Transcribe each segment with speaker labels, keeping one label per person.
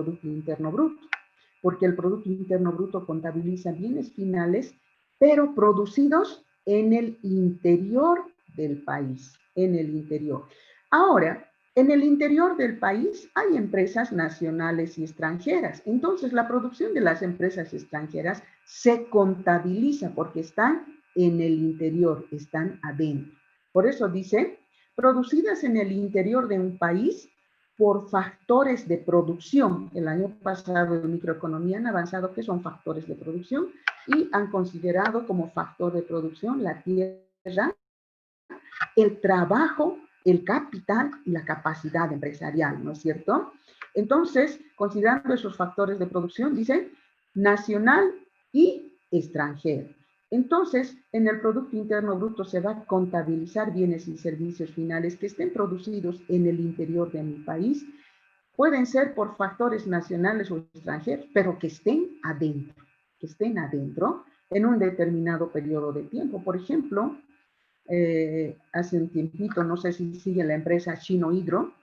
Speaker 1: Producto Interno Bruto, porque el Producto Interno Bruto contabiliza bienes finales, pero producidos en el interior del país, en el interior. Ahora, en el interior del país hay empresas nacionales y extranjeras. Entonces, la producción de las empresas extranjeras se contabiliza porque están en el interior, están adentro. Por eso dice, producidas en el interior de un país por factores de producción. El año pasado en microeconomía han avanzado que son factores de producción y han considerado como factor de producción la tierra, el trabajo, el capital y la capacidad empresarial, ¿no es cierto? Entonces, considerando esos factores de producción, dice nacional y extranjero. Entonces, en el Producto Interno Bruto se va a contabilizar bienes y servicios finales que estén producidos en el interior de mi país. Pueden ser por factores nacionales o extranjeros, pero que estén adentro en un determinado periodo de tiempo. Por ejemplo, hace un tiempito, no sé si sigue la empresa Chino Hidro,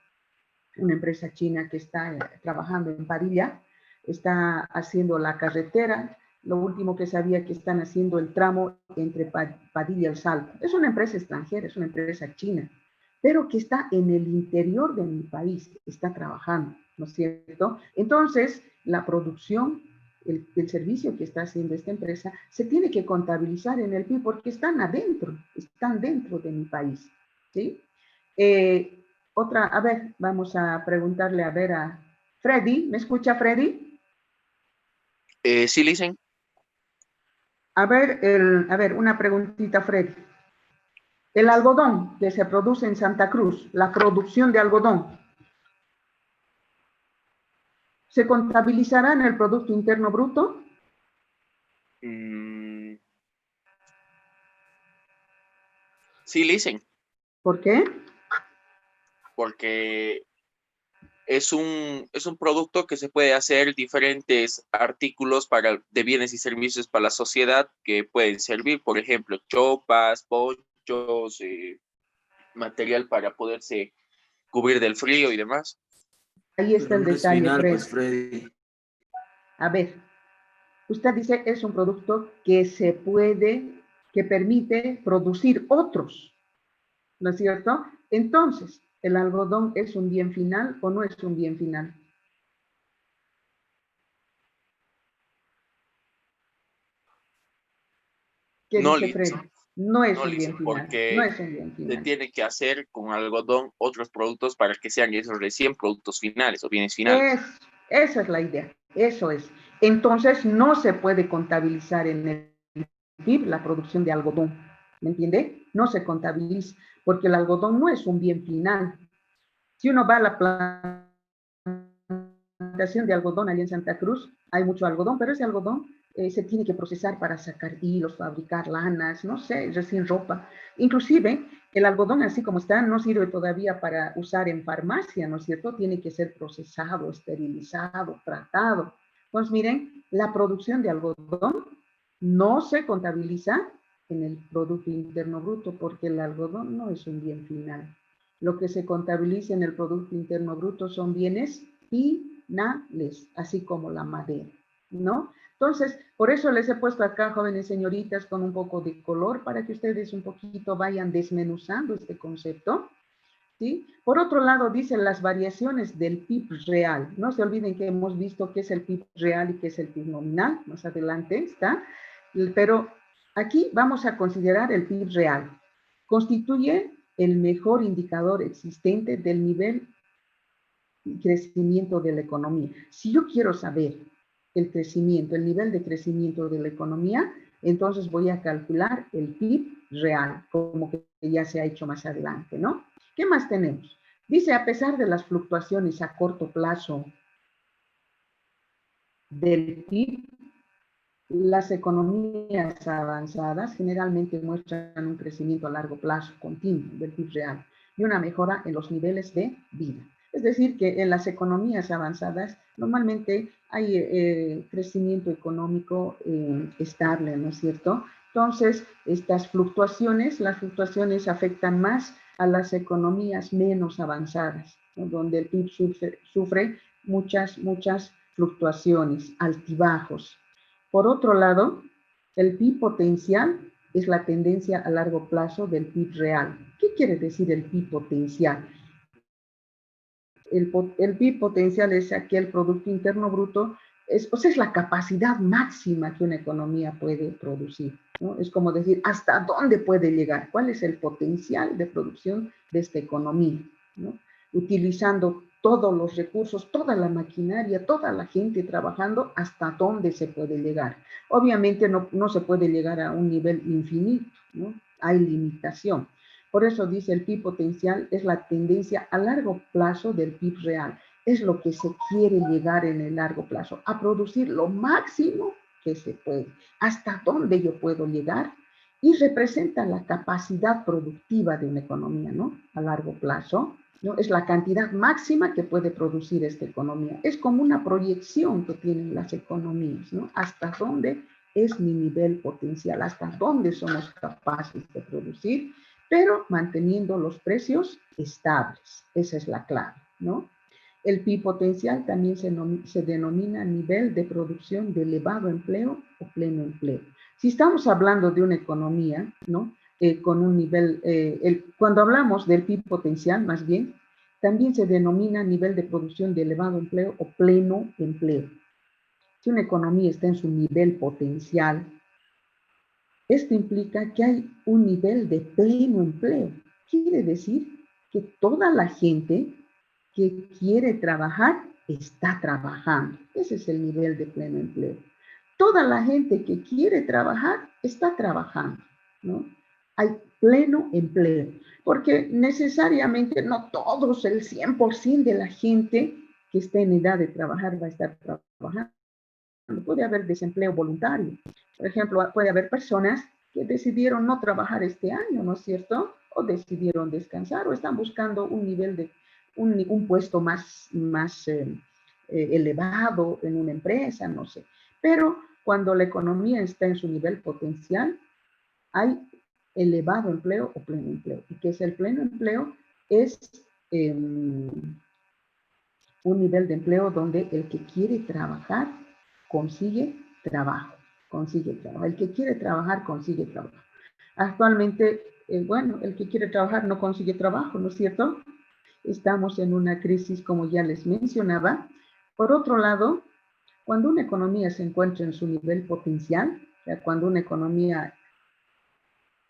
Speaker 1: una empresa china que está trabajando en Padilla, está haciendo la carretera. Lo último que sabía que están haciendo el tramo entre Padilla y El Salto. Es una empresa extranjera, es una empresa china, pero que está en el interior de mi país, está trabajando, ¿no es cierto? Entonces, la producción, el servicio que está haciendo esta empresa, se tiene que contabilizar en el PIB porque están dentro de mi país, ¿sí? A ver, vamos a preguntarle a ver a Freddy. ¿Me escucha Freddy?
Speaker 2: Sí, Lisen.
Speaker 1: A ver, una preguntita, Freddy. El algodón que se produce en Santa Cruz, la producción de algodón, ¿se contabilizará en el Producto Interno Bruto?
Speaker 2: Sí, Lisen.
Speaker 1: ¿Por qué?
Speaker 2: Porque es un producto que se puede hacer diferentes artículos de bienes y servicios para la sociedad que pueden servir, por ejemplo, chopas, ponchos, material para poderse cubrir del frío y demás.
Speaker 1: Ahí está
Speaker 3: Pero
Speaker 1: el
Speaker 3: no es
Speaker 1: detalle,
Speaker 3: final,
Speaker 1: Freddy.
Speaker 3: pues, Freddy.
Speaker 1: A ver, usted dice es un producto que permite producir otros, ¿no es cierto? Entonces, ¿el algodón es un bien final o no es un bien final? ¿Qué
Speaker 2: No,
Speaker 1: dice Freddy? No es un bien
Speaker 2: Lisen,
Speaker 1: final, no
Speaker 2: porque
Speaker 1: es un bien
Speaker 2: se
Speaker 1: final.
Speaker 2: tiene que hacer con algodón otros productos para que sean esos recién productos finales o bienes finales.
Speaker 1: Esa es la idea, eso es. Entonces, no se puede contabilizar en el PIB la producción de algodón, ¿me entiende? No se contabiliza, porque el algodón no es un bien final. Si uno va a la plantación de algodón allá en Santa Cruz, hay mucho algodón, pero ese algodón se tiene que procesar para sacar hilos, fabricar lanas, no sé, recién ropa. Inclusive, el algodón así como está no sirve todavía para usar en farmacia, ¿no es cierto? Tiene que ser procesado, esterilizado, tratado. Entonces, miren, la producción de algodón no se contabiliza en el Producto Interno Bruto porque el algodón no es un bien final. Lo que se contabiliza en el Producto Interno Bruto son bienes finales, así como la madera, ¿no? Entonces, por eso les he puesto acá, jóvenes señoritas, con un poco de color para que ustedes un poquito vayan desmenuzando este concepto, ¿sí? Por otro lado, dice las variaciones del PIB real. No se olviden que hemos visto qué es el PIB real y qué es el PIB nominal. Más adelante está. Pero aquí vamos a considerar el PIB real. Constituye el mejor indicador existente del nivel y crecimiento de la economía. Si yo quiero saber el crecimiento, el nivel de crecimiento de la economía, entonces voy a calcular el PIB real, como que ya se ha hecho más adelante, ¿no? ¿Qué más tenemos? Dice, a pesar de las fluctuaciones a corto plazo del PIB, las economías avanzadas generalmente muestran un crecimiento a largo plazo continuo del PIB real y una mejora en los niveles de vida. Es decir, que en las economías avanzadas normalmente hay crecimiento económico estable, ¿no es cierto? Entonces, las fluctuaciones afectan más a las economías menos avanzadas, ¿no? Donde el PIB sufre muchas fluctuaciones, altibajos. Por otro lado, el PIB potencial es la tendencia a largo plazo del PIB real. ¿Qué quiere decir el PIB potencial? El PIB potencial es aquel Producto Interno Bruto, es la capacidad máxima que una economía puede producir, ¿no? Es como decir, ¿hasta dónde puede llegar? ¿Cuál es el potencial de producción de esta economía, ¿no? Utilizando todos los recursos, toda la maquinaria, toda la gente trabajando, ¿hasta dónde se puede llegar? Obviamente no se puede llegar a un nivel infinito, ¿no? Hay limitación. Por eso dice el PIB potencial es la tendencia a largo plazo del PIB real. Es lo que se quiere llegar en el largo plazo, a producir lo máximo que se puede. ¿Hasta dónde yo puedo llegar? Y representa la capacidad productiva de una economía, ¿no? A largo plazo, ¿no? Es la cantidad máxima que puede producir esta economía. Es como una proyección que tienen las economías, ¿no? ¿Hasta dónde es mi nivel potencial? ¿Hasta dónde somos capaces de producir? Pero manteniendo los precios estables. Esa es la clave, ¿no? El PIB potencial también se denomina nivel de producción de elevado empleo o pleno empleo. Si estamos hablando de una economía, ¿no? Con un nivel, cuando hablamos del PIB potencial, más bien, también se denomina nivel de producción de elevado empleo o pleno empleo. Si una economía está en su nivel potencial, esto implica que hay un nivel de pleno empleo. Quiere decir que toda la gente que quiere trabajar está trabajando. Ese es el nivel de pleno empleo. Toda la gente que quiere trabajar está trabajando, ¿no? Hay pleno empleo, porque necesariamente no todos, el 100% de la gente que está en edad de trabajar va a estar trabajando. Puede haber desempleo voluntario. Por ejemplo, puede haber personas que decidieron no trabajar este año, ¿no es cierto? O decidieron descansar o están buscando un nivel de, un puesto más elevado en una empresa, no sé. Pero cuando la economía está en su nivel potencial, hay elevado empleo o pleno empleo. ¿Y qué es el pleno empleo? Es un nivel de empleo donde el que quiere trabajar consigue trabajo, consigue trabajo. El que quiere trabajar consigue trabajo. Actualmente, bueno, el que quiere trabajar no consigue trabajo, ¿no es cierto? Estamos en una crisis, como ya les mencionaba. Por otro lado, cuando una economía se encuentra en su nivel potencial, o sea, cuando una economía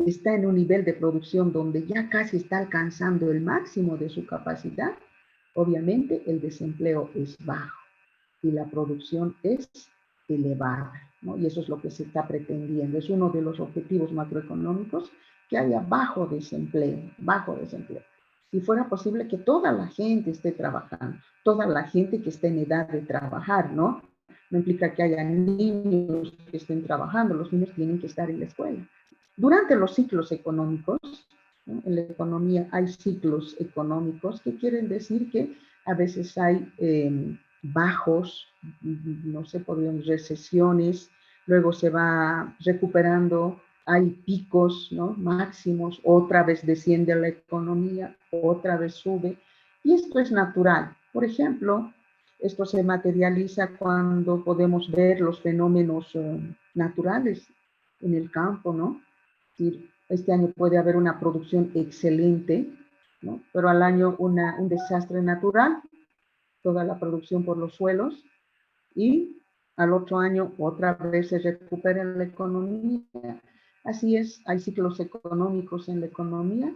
Speaker 1: está en un nivel de producción donde ya casi está alcanzando el máximo de su capacidad, obviamente el desempleo es bajo y la producción es elevada, ¿no? Y eso es lo que se está pretendiendo. Es uno de los objetivos macroeconómicos, que haya bajo desempleo, bajo desempleo. Si fuera posible que toda la gente esté trabajando, toda la gente que esté en edad de trabajar, ¿no? No implica que haya niños que estén trabajando, los niños tienen que estar en la escuela. Durante los ciclos económicos, ¿no? En la economía hay ciclos económicos que quieren decir que a veces hay bajos, no sé, podrían recesiones, luego se va recuperando, hay picos, ¿no? Máximos, otra vez desciende la economía, otra vez sube, y esto es natural. Por ejemplo, esto se materializa cuando podemos ver los fenómenos naturales en el campo, ¿no? Este año puede haber una producción excelente, ¿no? Pero al año un desastre natural, toda la producción por los suelos, y al otro año otra vez se recupera la economía. Así es, hay ciclos económicos en la economía,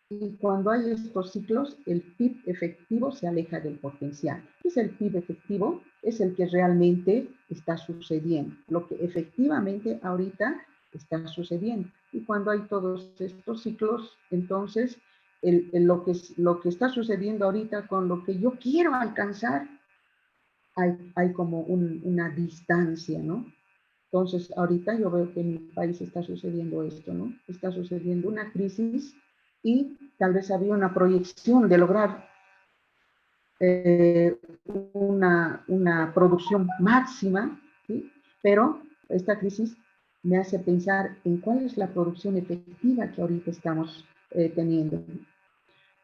Speaker 1: y cuando hay estos ciclos, el PIB efectivo se aleja del potencial. ¿Qué es el PIB efectivo? Es el que realmente está sucediendo, lo que efectivamente ahorita está sucediendo. Y cuando hay todos estos ciclos, entonces lo que está sucediendo ahorita con lo que yo quiero alcanzar, hay como una distancia, ¿no? Entonces, ahorita yo veo que en mi país está sucediendo esto, ¿no? Está sucediendo una crisis y tal vez había una proyección de lograr una producción máxima, ¿sí? Pero esta crisis me hace pensar en cuál es la producción efectiva que ahorita estamos teniendo.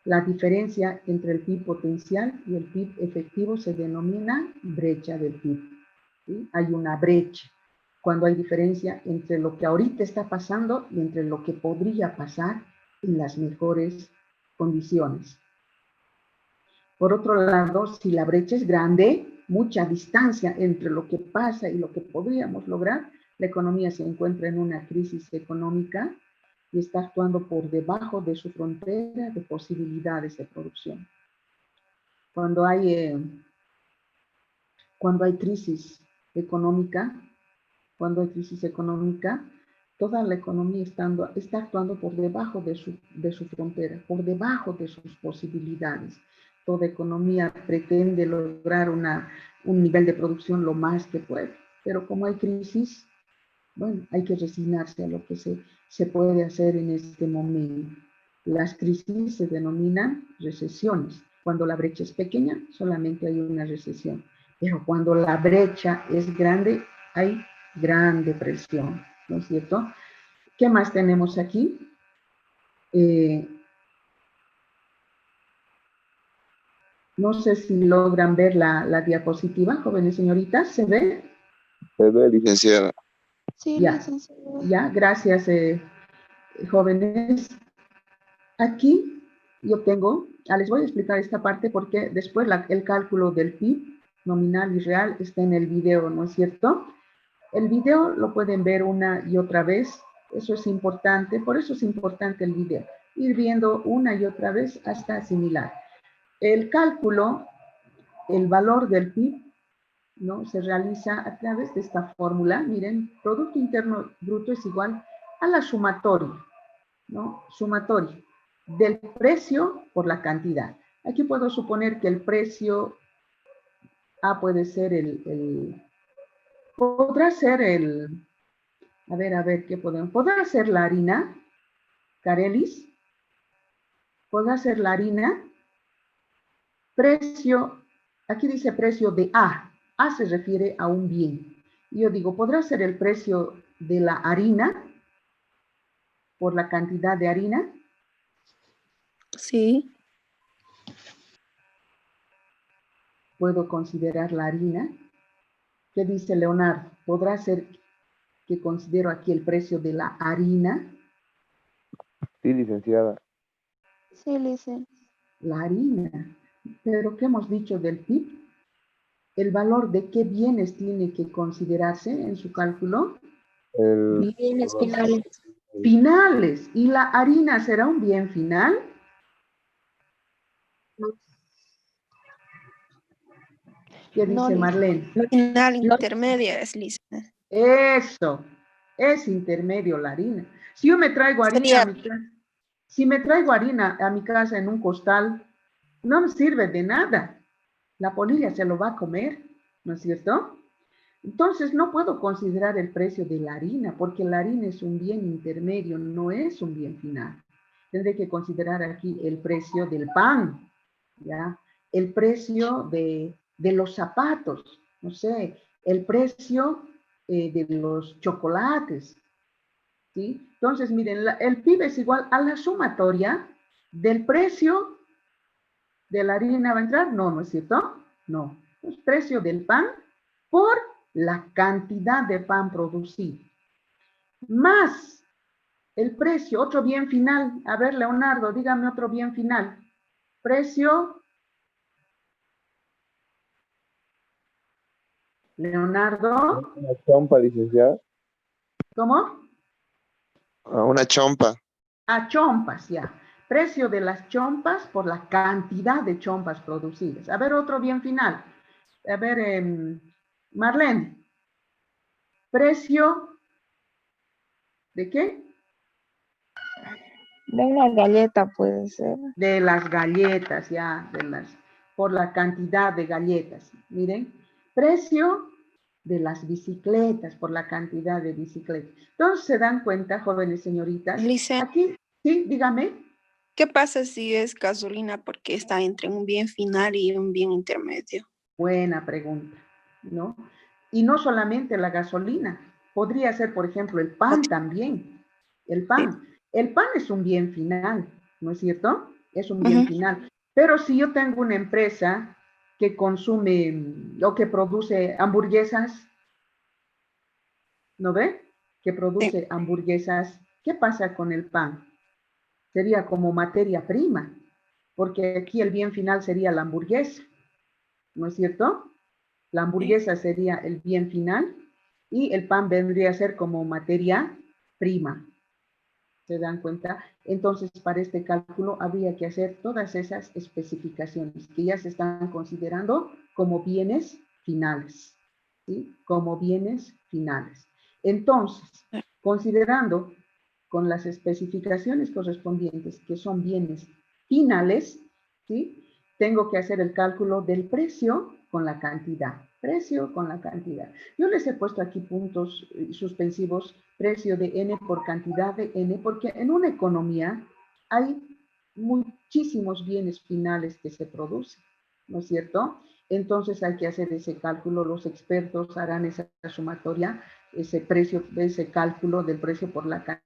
Speaker 1: La diferencia entre el PIB potencial y el PIB efectivo se denomina brecha del PIB. ¿Sí? Hay una brecha cuando hay diferencia entre lo que ahorita está pasando y entre lo que podría pasar en las mejores condiciones. Por otro lado, si la brecha es grande, mucha distancia entre lo que pasa y lo que podríamos lograr, la economía se encuentra en una crisis económica y está actuando por debajo de su frontera de posibilidades de producción. Cuando hay crisis económica, toda la economía está actuando por debajo de su frontera, por debajo de sus posibilidades. Toda economía pretende lograr un nivel de producción lo más que puede, pero como hay crisis, bueno, hay que resignarse a lo que se puede hacer en este momento. Las crisis se denominan recesiones. Cuando la brecha es pequeña, solamente hay una recesión. Pero cuando la brecha es grande, hay gran depresión, ¿no es cierto? ¿Qué más tenemos aquí? No sé si logran ver la diapositiva, jóvenes señoritas, ¿se ve?
Speaker 3: Se ve, licenciada.
Speaker 4: Sí,
Speaker 1: Ya,
Speaker 4: licenciada.
Speaker 1: ya, gracias, jóvenes. Aquí yo tengo, les voy a explicar esta parte porque después el cálculo del PIB nominal y real está en el video, ¿no es cierto? El video lo pueden ver una y otra vez, eso es importante, por eso es importante el video, ir viendo una y otra vez hasta asimilar. El cálculo, el valor del PIB, ¿no? Se realiza a través de esta fórmula, miren, Producto Interno Bruto es igual a la sumatoria, ¿no? Sumatoria del precio por la cantidad. Aquí puedo suponer que el precio A puede ser podrá ser a ver, ¿qué podemos? Podrá ser la harina, Carelis, podrá ser la harina, precio, aquí dice precio de A se refiere a un bien. Yo digo, ¿podrá ser el precio de la harina por la cantidad de harina?
Speaker 4: Sí.
Speaker 1: Puedo considerar la harina. ¿Qué dice Leonardo? ¿Podrá ser que considero aquí el precio de la harina?
Speaker 3: Sí, licenciada.
Speaker 4: Sí, licenciada.
Speaker 1: La harina. Pero ¿qué hemos dicho del PIB? ¿El valor de qué bienes tiene que considerarse en su cálculo?
Speaker 4: Bienes finales.
Speaker 1: Finales. ¿Y la harina será un bien final? ¿Qué dice Marlene?
Speaker 4: Final intermedia es licenciada.
Speaker 1: Eso, es intermedio la harina. Si yo me traigo harina a mi casa, si me traigo harina a mi casa en un costal, no me sirve de nada. La polilla se lo va a comer, ¿no es cierto? Entonces no puedo considerar el precio de la harina, porque la harina es un bien intermedio, no es un bien final. Tendré que considerar aquí el precio del pan, ¿ya? El precio de los zapatos, no sé, el precio de los chocolates, ¿sí? Entonces, miren, el PIB es igual a la sumatoria del precio de la harina, ¿va a entrar? No, ¿no es cierto? No. El precio del pan por la cantidad de pan producido. Más el precio, otro bien final. A ver, Leonardo, dígame otro bien final. Precio. Leonardo.
Speaker 3: Una chompa, licenciada.
Speaker 1: ¿Cómo?
Speaker 3: Una chompa.
Speaker 1: A chompas, ya. Precio de las chompas por la cantidad de chompas producidas. A ver, otro bien final. A ver, Marlene. Precio ¿de qué?
Speaker 4: De una galleta puede ser.
Speaker 1: De las galletas, ya, por la cantidad de galletas. Miren, precio de las bicicletas, por la cantidad de bicicletas. Entonces, ¿se dan cuenta, jóvenes señoritas?
Speaker 4: Licenciada.
Speaker 1: Aquí, sí, dígame.
Speaker 4: ¿Qué pasa si es gasolina porque está entre un bien final y un bien intermedio?
Speaker 1: Buena pregunta, ¿no? Y no solamente la gasolina, podría ser, por ejemplo, el pan también. El pan. El pan es un bien final, ¿no es cierto? es un bien final. Pero si yo tengo una empresa que consume o que produce hamburguesas, ¿no ve? Que produce hamburguesas, ¿qué pasa con el pan? Sería como materia prima, porque aquí el bien final sería la hamburguesa, ¿no es cierto? La hamburguesa sería el bien final y el pan vendría a ser como materia prima. ¿Se dan cuenta? Entonces, para este cálculo habría que hacer todas esas especificaciones que ya se están considerando como bienes finales, ¿sí? Como bienes finales. Entonces, considerando con las especificaciones correspondientes que son bienes finales, ¿sí? Tengo que hacer el cálculo del precio con la cantidad. Precio con la cantidad. Yo les he puesto aquí puntos suspensivos, precio de N por cantidad de N, porque en una economía hay muchísimos bienes finales que se producen, ¿no es cierto? Entonces hay que hacer ese cálculo, los expertos harán esa sumatoria, ese precio, ese cálculo del precio por la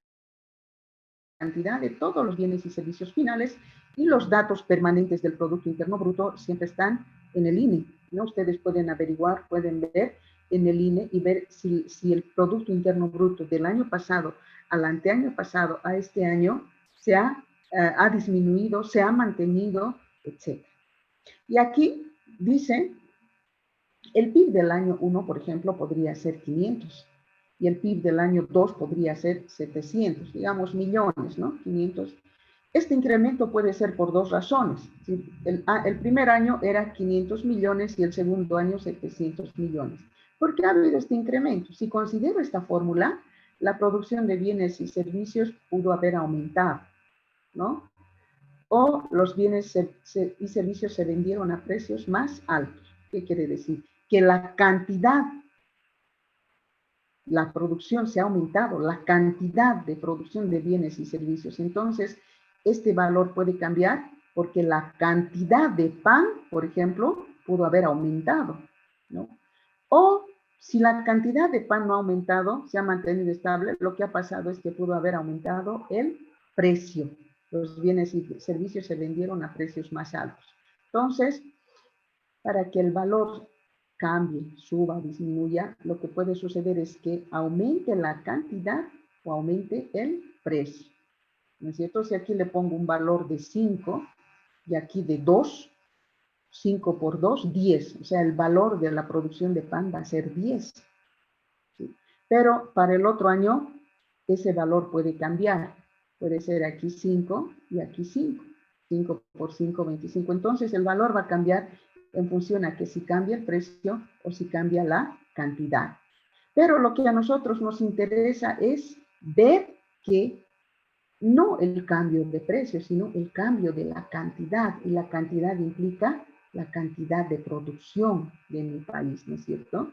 Speaker 1: cantidad de todos los bienes y servicios finales, y los datos permanentes del Producto Interno Bruto siempre están en el INE, ¿no? Ustedes pueden averiguar, pueden ver en el INE y ver si el Producto Interno Bruto del año pasado al anteaño pasado a este año se ha disminuido, se ha mantenido, etc. Y aquí dice, el PIB del año 1, por ejemplo, podría ser 500, y el PIB del año 2 podría ser 700, digamos millones, ¿no? 500. Este incremento puede ser por dos razones. El primer año era 500 millones y el segundo año 700 millones. ¿Por qué ha habido este incremento? Si considero esta fórmula, la producción de bienes y servicios pudo haber aumentado, ¿no? O los bienes y servicios se vendieron a precios más altos. ¿Qué quiere decir? Que la cantidad, la producción se ha aumentado, la cantidad de producción de bienes y servicios. Entonces, este valor puede cambiar porque la cantidad de pan, por ejemplo, pudo haber aumentado, ¿no? O si la cantidad de pan no ha aumentado, se ha mantenido estable, lo que ha pasado es que pudo haber aumentado el precio. Los bienes y servicios se vendieron a precios más altos. Entonces, para que el valor cambie, suba, disminuya, lo que puede suceder es que aumente la cantidad o aumente el precio. ¿No es cierto? Si aquí le pongo un valor de 5 y aquí de 2, 5 por 2, 10. O sea, el valor de la producción de pan va a ser 10. ¿Sí? Pero para el otro año, ese valor puede cambiar. Puede ser aquí 5 y aquí 5. 5 por 5, 25. Entonces, el valor va a cambiar en función a que si cambia el precio o si cambia la cantidad. Pero lo que a nosotros nos interesa es ver que no el cambio de precio, sino el cambio de la cantidad. Y la cantidad implica la cantidad de producción de mi país, ¿no es cierto?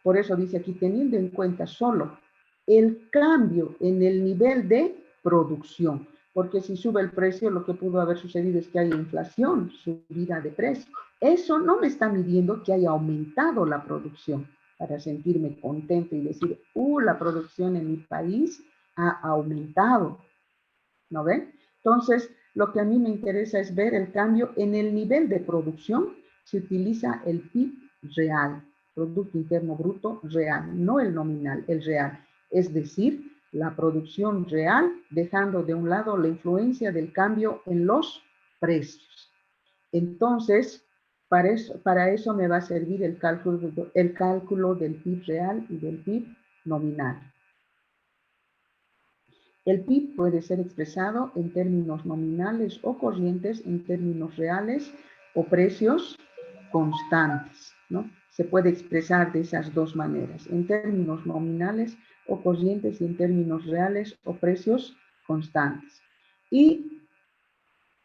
Speaker 1: Por eso dice aquí, teniendo en cuenta solo el cambio en el nivel de producción. Porque si sube el precio, lo que pudo haber sucedido es que hay inflación, subida de precio. Eso no me está midiendo que haya aumentado la producción para sentirme contento y decir, la producción en mi país ha aumentado. ¿No ven? Entonces, lo que a mí me interesa es ver el cambio en el nivel de producción. Se utiliza el PIB real, Producto Interno Bruto real, no el nominal, el real. Es decir, la producción real, dejando de un lado la influencia del cambio en los precios. Entonces, para eso me va a servir el cálculo del PIB real y del PIB nominal. El PIB puede ser expresado en términos nominales o corrientes, en términos reales o precios constantes, ¿no? Se puede expresar de esas dos maneras, en términos nominales o corrientes y en términos reales o precios constantes. Y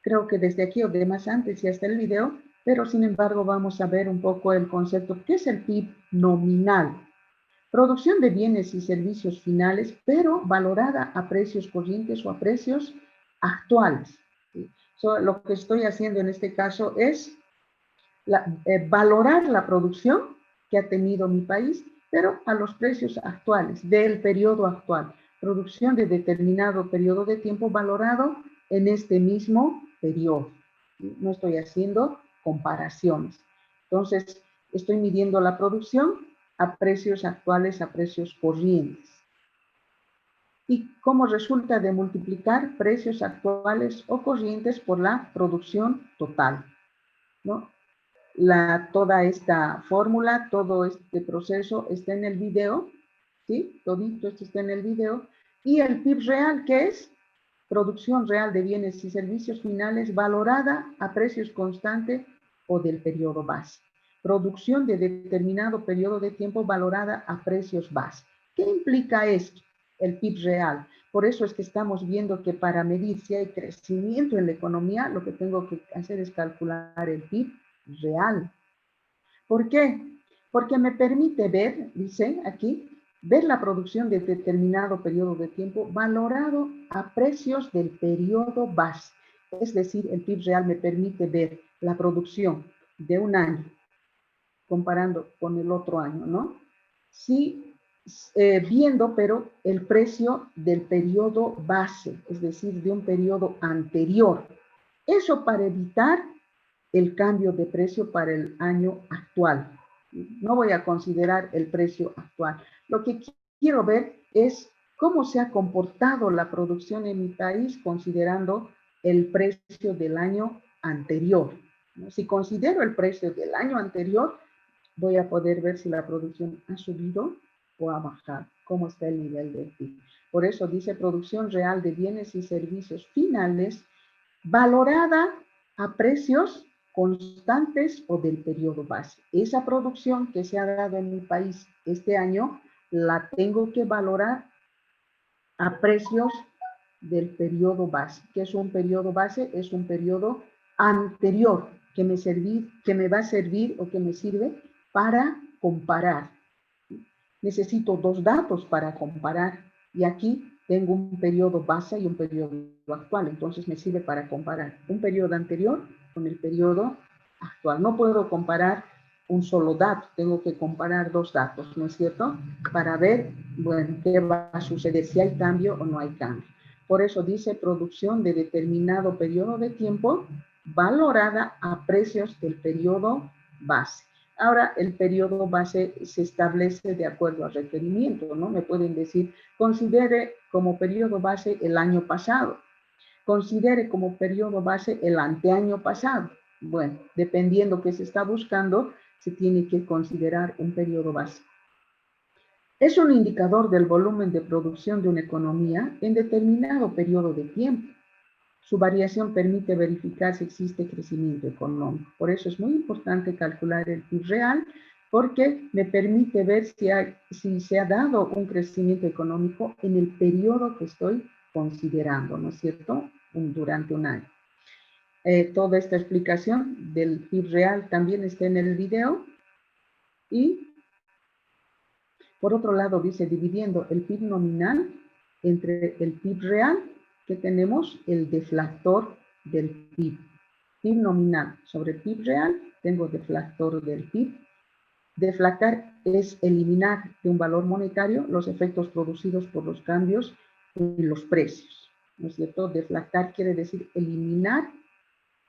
Speaker 1: creo que desde aquí o de más antes ya está el video, pero sin embargo vamos a ver un poco el concepto. ¿Qué es el PIB nominal? Producción de bienes y servicios finales, pero valorada a precios corrientes o a precios actuales. Lo que estoy haciendo en este caso es valorar la producción que ha tenido mi país, pero a los precios actuales, del periodo actual. Producción de determinado periodo de tiempo valorado en este mismo periodo. No estoy haciendo comparaciones. Entonces, estoy midiendo la producción a precios actuales, a precios corrientes. ¿Y cómo resulta de multiplicar precios actuales o corrientes por la producción total? ¿No? Toda esta fórmula, todo este proceso está en el video, ¿sí? Todito esto está en el video. Y el PIB real, ¿qué es? Producción real de bienes y servicios finales valorada a precios constantes o del periodo base. Producción de determinado periodo de tiempo valorada a precios base. ¿Qué implica esto? El PIB real. Por eso es que estamos viendo que para medir si hay crecimiento en la economía, lo que tengo que hacer es calcular el PIB real. ¿Por qué? Porque me permite ver, dice aquí, ver la producción de determinado periodo de tiempo valorado a precios del periodo base. Es decir, el PIB real me permite ver la producción de un año comparando con el otro año, ¿no? Sí, viendo, pero el precio del periodo base, es decir, de un periodo anterior. Eso para evitar el cambio de precio para el año actual. No voy a considerar el precio actual. Lo que quiero ver es cómo se ha comportado la producción en mi país considerando el precio del año anterior. Si considero el precio del año anterior, voy a poder ver si la producción ha subido o ha bajado, cómo está el nivel del PIB. Por eso dice producción real de bienes y servicios finales valorada a precios constantes o del periodo base. Esa producción que se ha dado en mi país este año, la tengo que valorar a precios del periodo base. ¿Qué es un periodo base? Es un periodo anterior que me va a servir o que me sirve para comparar. Necesito dos datos para comparar y aquí tengo un periodo base y un periodo actual, entonces me sirve para comparar un periodo anterior con el periodo actual. No puedo comparar un solo dato, tengo que comparar dos datos, ¿no es cierto? Para ver, bueno, qué va a suceder, si hay cambio o no hay cambio. Por eso dice producción de determinado periodo de tiempo valorada a precios del periodo base. Ahora, el periodo base se establece de acuerdo al requerimiento, ¿no? Me pueden decir, considere como periodo base el año pasado, considere como periodo base el anteaño pasado. Bueno, dependiendo qué se está buscando, se tiene que considerar un periodo base. Es un indicador del volumen de producción de una economía en determinado periodo de tiempo. Su variación permite verificar si existe crecimiento económico. Por eso es muy importante calcular el PIB real, porque me permite ver si se ha dado un crecimiento económico en el periodo que estoy considerando, ¿no es cierto? Durante un año. Toda esta explicación del PIB real también está en el video. Y, por otro lado, dice, dividiendo el PIB nominal entre el PIB real, que tenemos el deflactor del PIB. PIB nominal sobre PIB real, tengo deflactor del PIB. Deflactar es eliminar de un valor monetario los efectos producidos por los cambios en los precios, ¿no es cierto? Deflactar quiere decir eliminar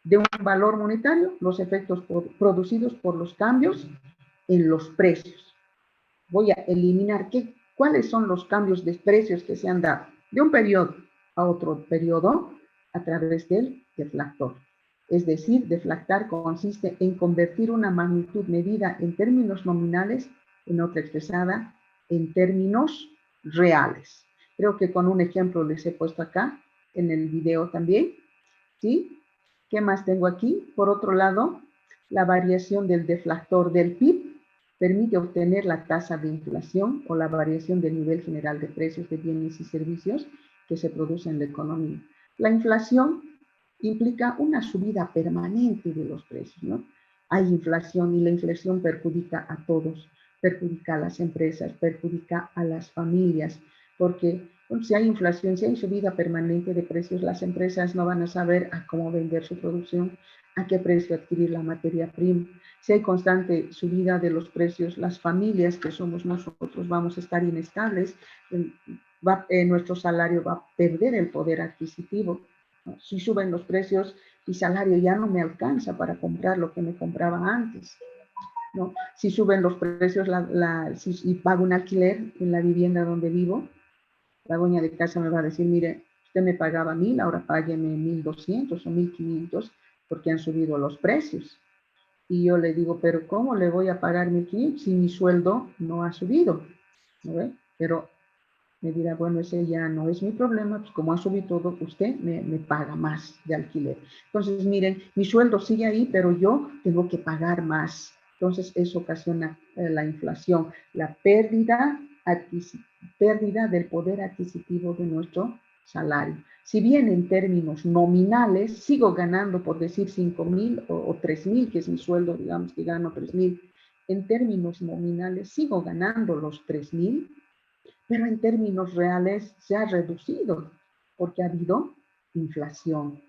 Speaker 1: de un valor monetario los efectos producidos por los cambios en los precios. Voy a eliminar cuáles son los cambios de precios que se han dado de un periodo a otro periodo a través del deflactor. Es decir, deflactar consiste en convertir una magnitud medida en términos nominales en otra expresada en términos reales. Creo que con un ejemplo les he puesto acá en el video también, ¿sí? ¿Qué más tengo aquí? Por otro lado, la variación del deflactor del PIB permite obtener la tasa de inflación o la variación del nivel general de precios de bienes y servicios que se produce en la economía. La inflación implica una subida permanente de los precios, ¿no? Hay inflación y la inflación perjudica a todos, perjudica a las empresas, perjudica a las familias, porque si hay inflación, si hay subida permanente de precios, las empresas no van a saber a cómo vender su producción, a qué precio adquirir la materia prima. Si hay constante subida de los precios, las familias que somos nosotros vamos a estar inestables, nuestro salario va a perder el poder adquisitivo. Si suben los precios, Mi salario ya no me alcanza para comprar lo que me compraba antes, ¿no? Si suben los precios, si pago un alquiler en la vivienda donde vivo, la dueña de casa me va a decir, mire, usted me pagaba 1.000, ahora págueme 1.200 o 1.500 porque han subido los precios. Y yo le digo, pero ¿cómo le voy a pagar 1.500 si mi sueldo no ha subido? ¿No ve? Pero me dirá, bueno, ese ya no es mi problema, pues como ha subido todo, usted me paga más de alquiler. Entonces, miren, mi sueldo sigue ahí, pero yo tengo que pagar más. Entonces, eso ocasiona la inflación, la pérdida del poder adquisitivo de nuestro salario. Si bien en términos nominales sigo ganando, por decir, 5.000 o 3.000, que es mi sueldo, digamos que gano 3.000, en términos nominales sigo ganando los 3.000, pero en términos reales se ha reducido porque ha habido inflación,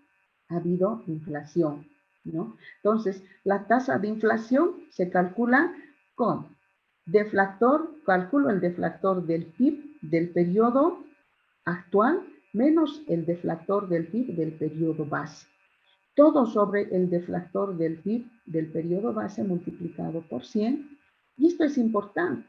Speaker 1: ¿no? Entonces, la tasa de inflación se calcula con calculo el deflactor del PIB del periodo actual menos el deflactor del PIB del periodo base. Todo sobre el deflactor del PIB del periodo base multiplicado por 100. Y esto es importante,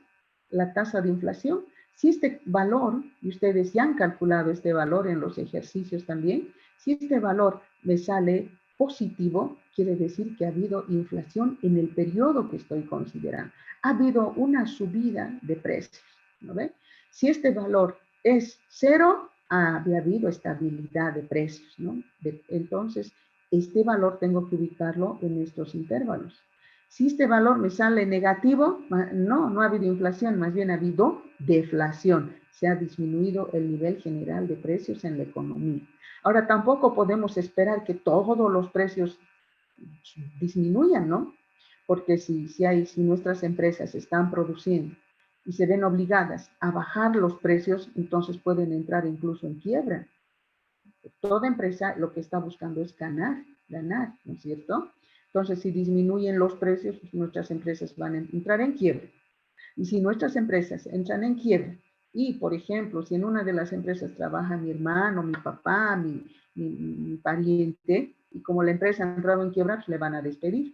Speaker 1: la tasa de inflación. Si este valor, y ustedes ya han calculado este valor en los ejercicios también, si este valor me sale positivo, quiere decir que ha habido inflación en el periodo que estoy considerando. Ha habido una subida de precios, ¿no ve? Si este valor es 0, había habido estabilidad de precios, ¿no? Entonces, este valor tengo que ubicarlo en estos intervalos. Si este valor me sale negativo, no ha habido inflación, más bien ha habido deflación. Se ha disminuido el nivel general de precios en la economía. Ahora, tampoco podemos esperar que todos los precios disminuyan, ¿no? Porque si nuestras empresas están produciendo y se ven obligadas a bajar los precios, entonces pueden entrar incluso en quiebra. Toda empresa lo que está buscando es ganar, ¿no es cierto? Entonces, si disminuyen los precios, pues nuestras empresas van a entrar en quiebra. Y si nuestras empresas entran en quiebra, y por ejemplo, si en una de las empresas trabaja mi hermano, mi papá, mi pariente, y como la empresa ha entrado en quiebra, pues le van a despedir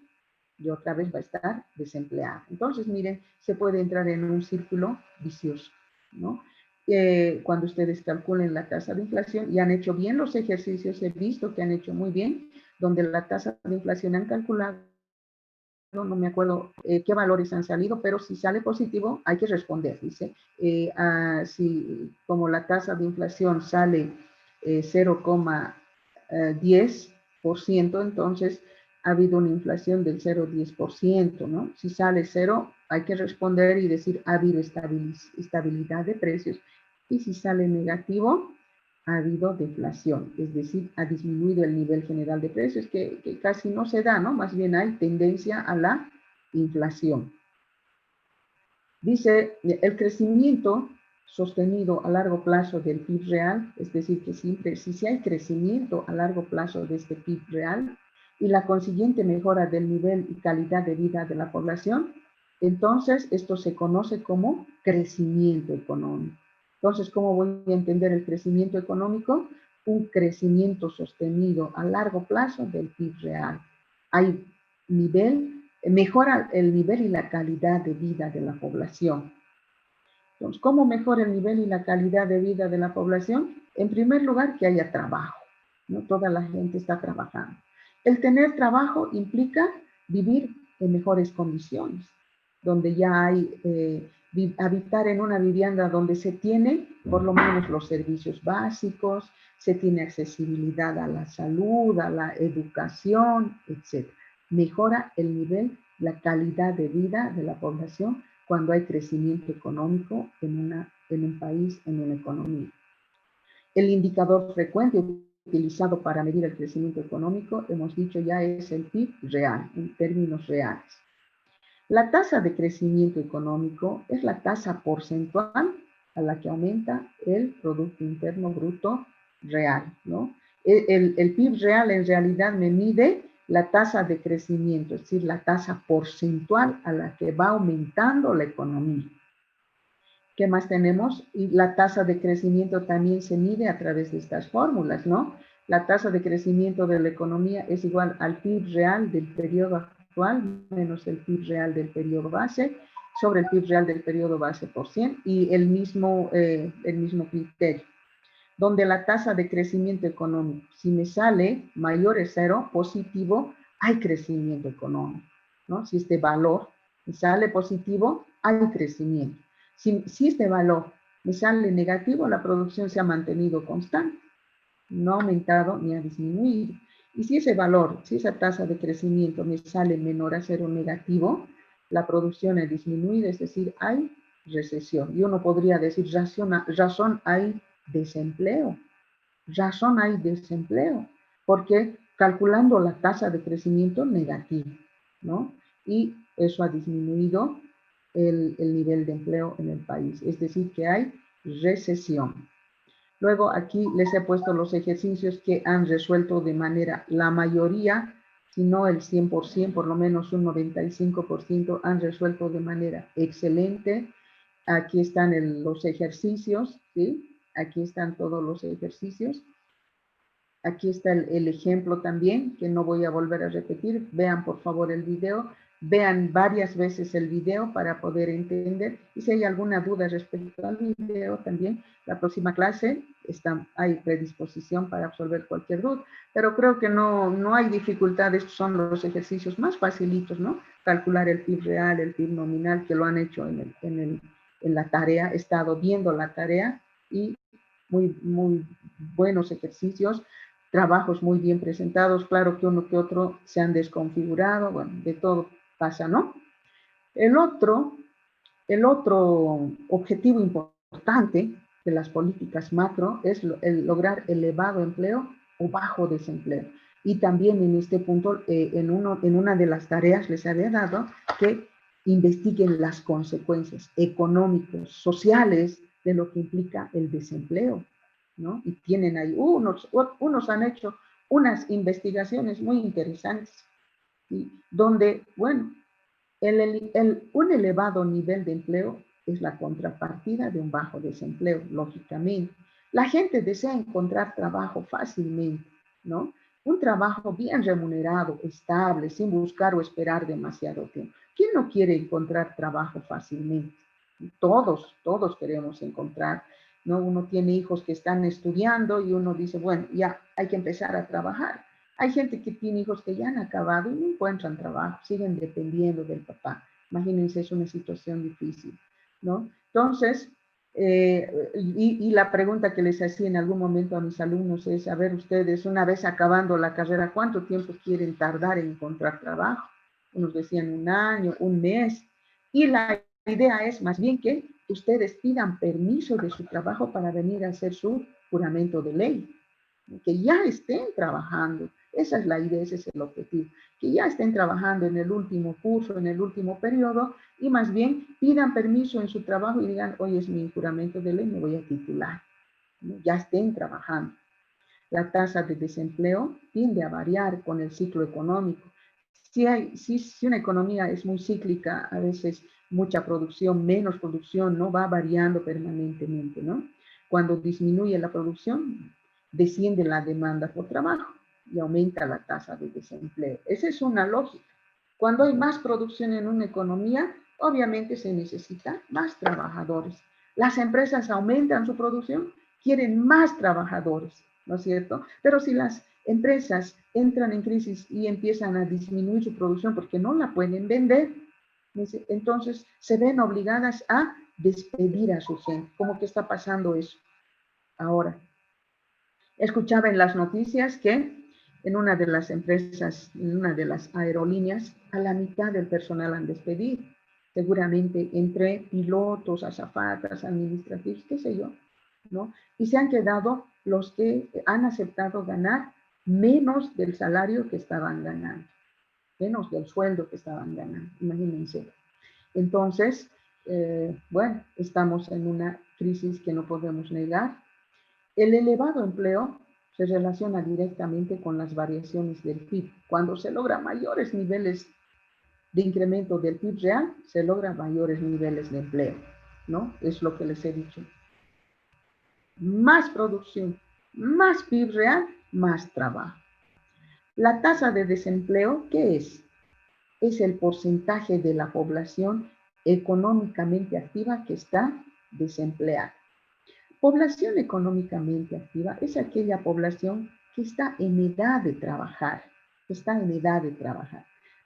Speaker 1: y otra vez va a estar desempleado. Entonces, miren, se puede entrar en un círculo vicioso, ¿no? Cuando ustedes calculen la tasa de inflación y han hecho bien los ejercicios, he visto que han hecho muy bien, donde la tasa de inflación han calculado, no me acuerdo qué valores han salido, pero si sale positivo hay que responder, dice, si como la tasa de inflación sale 0,10%, entonces ha habido una inflación del 0,10%, ¿no? Si sale 0, hay que responder y decir ha habido estabilidad de precios. Y si sale negativo, ha habido deflación, es decir, ha disminuido el nivel general de precios, que casi no se da, ¿no? Más bien hay tendencia a la inflación. Dice, el crecimiento sostenido a largo plazo del PIB real, es decir, que siempre, si hay crecimiento a largo plazo de este PIB real y la consiguiente mejora del nivel y calidad de vida de la población, entonces esto se conoce como crecimiento económico. Entonces, ¿cómo voy a entender el crecimiento económico? Un crecimiento sostenido a largo plazo del PIB real. Hay mejora el nivel y la calidad de vida de la población. Entonces, ¿cómo mejora el nivel y la calidad de vida de la población? En primer lugar, que haya trabajo, ¿no? Toda la gente está trabajando. El tener trabajo implica vivir en mejores condiciones, donde ya hay, habitar en una vivienda donde se tiene por lo menos los servicios básicos, se tiene accesibilidad a la salud, a la educación, etc. Mejora el nivel, la calidad de vida de la población cuando hay crecimiento económico en un país, en una economía. El indicador frecuente utilizado para medir el crecimiento económico, hemos dicho ya, es el PIB real, en términos reales. La tasa de crecimiento económico es la tasa porcentual a la que aumenta el Producto Interno Bruto real, ¿no? El PIB real en realidad me mide la tasa de crecimiento, es decir, la tasa porcentual a la que va aumentando la economía. ¿Qué más tenemos? Y la tasa de crecimiento también se mide a través de estas fórmulas, ¿no? La tasa de crecimiento de la economía es igual al PIB real del periodo actual menos el PIB real del periodo base sobre el PIB real del periodo base por 100 y el mismo criterio, donde la tasa de crecimiento económico, si me sale mayor es 0, positivo, hay crecimiento económico, ¿no? Si este valor me sale positivo, hay crecimiento. Si este valor me sale negativo, la producción se ha mantenido constante, no ha aumentado ni ha disminuido. Y si ese valor, si esa tasa de crecimiento me sale menor a 0 negativo, la producción ha disminuido, es decir, hay recesión. Y uno podría decir, razón hay desempleo. Razón hay desempleo, porque calculando la tasa de crecimiento negativa, ¿no? Y eso ha disminuido el nivel de empleo en el país, es decir, que hay recesión. Luego aquí les he puesto los ejercicios que han resuelto de manera, la mayoría, si no el 100%, por lo menos un 95% han resuelto de manera excelente. Aquí están los ejercicios, ¿sí? Aquí están todos los ejercicios. Aquí está el ejemplo también, que no voy a volver a repetir. Vean por favor el video. Vean varias veces el video para poder entender. Y si hay alguna duda respecto al video también, la próxima clase hay predisposición para absolver cualquier duda. Pero creo que no hay dificultad. Estos son los ejercicios más facilitos, ¿no? Calcular el PIB real, el PIB nominal, que lo han hecho en la tarea. He estado viendo la tarea y muy buenos ejercicios. Trabajos muy bien presentados, claro que uno que otro se han desconfigurado, bueno, de todo pasa, ¿no? El otro objetivo importante de las políticas macro es lograr elevado empleo o bajo desempleo. Y también en este punto, en una de las tareas les había dado que investiguen las consecuencias económicas, sociales de lo que implica el desempleo, ¿no? Y tienen ahí, unos han hecho unas investigaciones muy interesantes, ¿sí? Donde, bueno, un elevado nivel de empleo es la contrapartida de un bajo desempleo, lógicamente. La gente desea encontrar trabajo fácilmente, ¿no? Un trabajo bien remunerado, estable, sin buscar o esperar demasiado tiempo. ¿Quién no quiere encontrar trabajo fácilmente? Todos queremos encontrar, ¿no? Uno tiene hijos que están estudiando y uno dice, bueno, ya hay que empezar a trabajar. Hay gente que tiene hijos que ya han acabado y no encuentran trabajo, siguen dependiendo del papá. Imagínense, es una situación difícil, ¿no? Entonces, y la pregunta que les hacía en algún momento a mis alumnos es, a ver, ustedes, una vez acabando la carrera, ¿cuánto tiempo quieren tardar en encontrar trabajo? Unos decían 1 año, 1 mes. Y la idea es más bien que ustedes pidan permiso de su trabajo para venir a hacer su juramento de ley, que ya estén trabajando. Esa es la idea, ese es el objetivo, que ya estén trabajando en el último curso, en el último periodo, y más bien pidan permiso en su trabajo y digan, hoy es mi juramento de ley, me voy a titular. Ya estén trabajando. La tasa de desempleo tiende a variar con el ciclo económico. Si una economía es muy cíclica, a veces mucha producción, menos producción, no va variando permanentemente, ¿no? Cuando disminuye la producción, desciende la demanda por trabajo y aumenta la tasa de desempleo. Esa es una lógica. Cuando hay más producción en una economía, obviamente se necesitan más trabajadores. Las empresas aumentan su producción, quieren más trabajadores, ¿no es cierto? Pero si las empresas entran en crisis y empiezan a disminuir su producción porque no la pueden vender, entonces se ven obligadas a despedir a su gente. ¿Cómo que está pasando eso ahora? Escuchaba en las noticias que en una de las empresas, en una de las aerolíneas, a la mitad del personal han despedido. Seguramente entre pilotos, azafatas, administrativos, qué sé yo, ¿no? Y se han quedado los que han aceptado ganar menos del salario que estaban ganando, menos del sueldo que estaban ganando, imagínense. Entonces, bueno, estamos en una crisis que no podemos negar. El elevado empleo se relaciona directamente con las variaciones del PIB. Cuando se logra mayores niveles de incremento del PIB real, se logran mayores niveles de empleo, ¿no? Es lo que les he dicho. Más producción, más PIB real, más trabajo. La tasa de desempleo, ¿qué es? Es el porcentaje de la población económicamente activa que está desempleada. Población económicamente activa es aquella población que está en edad de trabajar,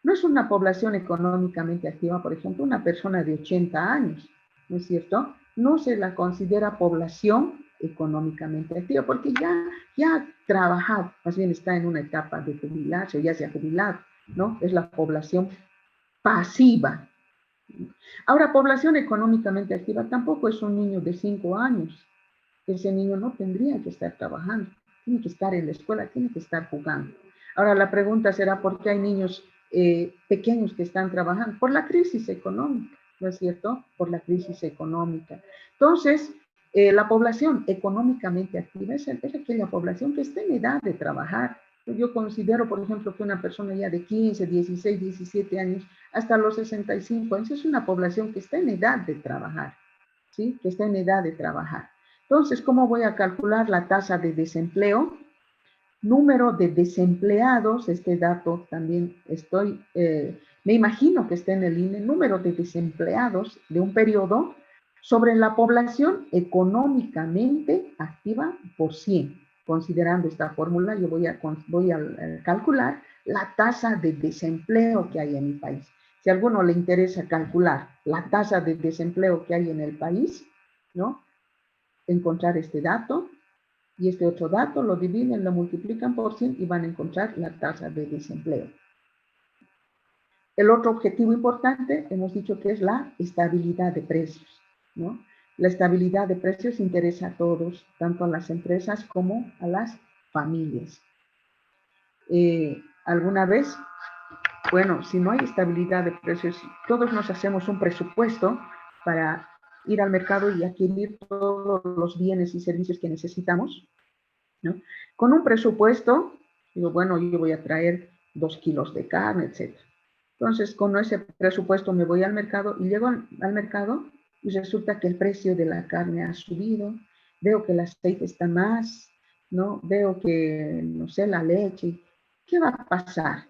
Speaker 1: No es una población económicamente activa, por ejemplo, una persona de 80 años, ¿no es cierto? No se la considera población económicamente activa porque ya ha trabajado, más bien está en una etapa de jubilarse o ya se ha jubilado, ¿no? Es la población pasiva. Ahora, población económicamente activa tampoco es un niño de 5 años. Ese niño no tendría que estar trabajando, tiene que estar en la escuela, tiene que estar jugando. Ahora la pregunta será, ¿por qué hay niños pequeños que están trabajando? Por la crisis económica, ¿no es cierto? Por la crisis económica. Entonces, la población económicamente activa es aquella población que está en edad de trabajar. Yo considero, por ejemplo, que una persona ya de 15, 16, 17 años, hasta los 65 años, es una población que está en edad de trabajar, ¿sí? Que está en edad de trabajar. Entonces, ¿cómo voy a calcular la tasa de desempleo? Número de desempleados, este dato también me imagino que está en el INE, número de desempleados de un periodo sobre la población económicamente activa por 100. Considerando esta fórmula, yo voy a calcular la tasa de desempleo que hay en mi país. Si a alguno le interesa calcular la tasa de desempleo que hay en el país, ¿no? Encontrar este dato y este otro dato, lo dividen, lo multiplican por 100 y van a encontrar la tasa de desempleo. El otro objetivo importante, hemos dicho que es la estabilidad de precios, ¿no? La estabilidad de precios interesa a todos, tanto a las empresas como a las familias. ¿Alguna vez? Bueno, si no hay estabilidad de precios, todos nos hacemos un presupuesto para ir al mercado y adquirir todos los bienes y servicios que necesitamos, ¿no? Con un presupuesto, digo, bueno, yo voy a traer 2 kilos de carne, etc. Entonces, con ese presupuesto me voy al mercado y llego al mercado y resulta que el precio de la carne ha subido, veo que el aceite está más, ¿no? Veo que, no sé, la leche. ¿Qué va a pasar?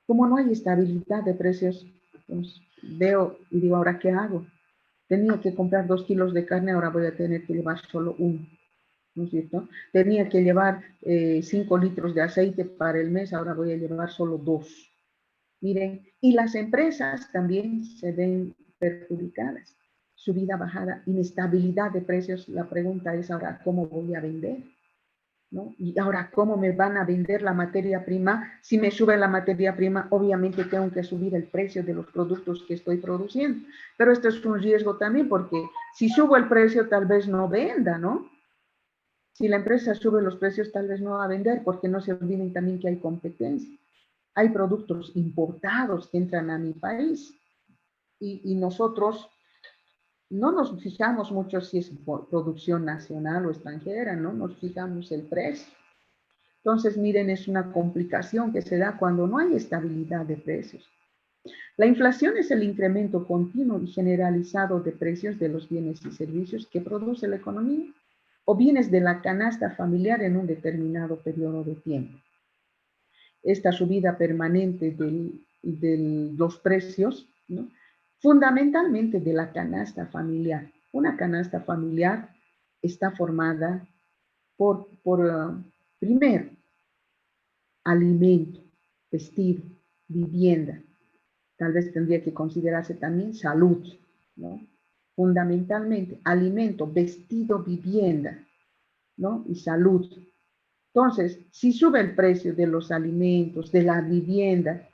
Speaker 1: Como no hay estabilidad de precios, pues veo y digo, ¿ahora qué hago? Tenía que comprar 2 kilos de carne, ahora voy a tener que llevar solo uno, ¿no es cierto? Tenía que llevar 5 litros de aceite para el mes, ahora voy a llevar solo 2. Miren, y las empresas también se ven perjudicadas. Subida, bajada, inestabilidad de precios. La pregunta es ahora, ¿cómo voy a vender? ¿No? Y ahora, ¿cómo me van a vender la materia prima? Si me sube la materia prima, obviamente tengo que subir el precio de los productos que estoy produciendo. Pero esto es un riesgo también, porque si subo el precio, tal vez no venda, ¿no? Si la empresa sube los precios, tal vez no va a vender, porque no se olviden también que hay competencia. Hay productos importados que entran a mi país y nosotros no nos fijamos mucho si es producción nacional o extranjera, ¿no? Nos fijamos el precio. Entonces, miren, es una complicación que se da cuando no hay estabilidad de precios. La inflación es el incremento continuo y generalizado de precios de los bienes y servicios que produce la economía o bienes de la canasta familiar en un determinado periodo de tiempo. Esta subida permanente de los precios, ¿no? Fundamentalmente de la canasta familiar. Una canasta familiar está formada por primero, alimento, vestido, vivienda. Tal vez tendría que considerarse también salud, ¿no? Fundamentalmente, alimento, vestido, vivienda, ¿no? Y salud. Entonces, si sube el precio de los alimentos, de la vivienda,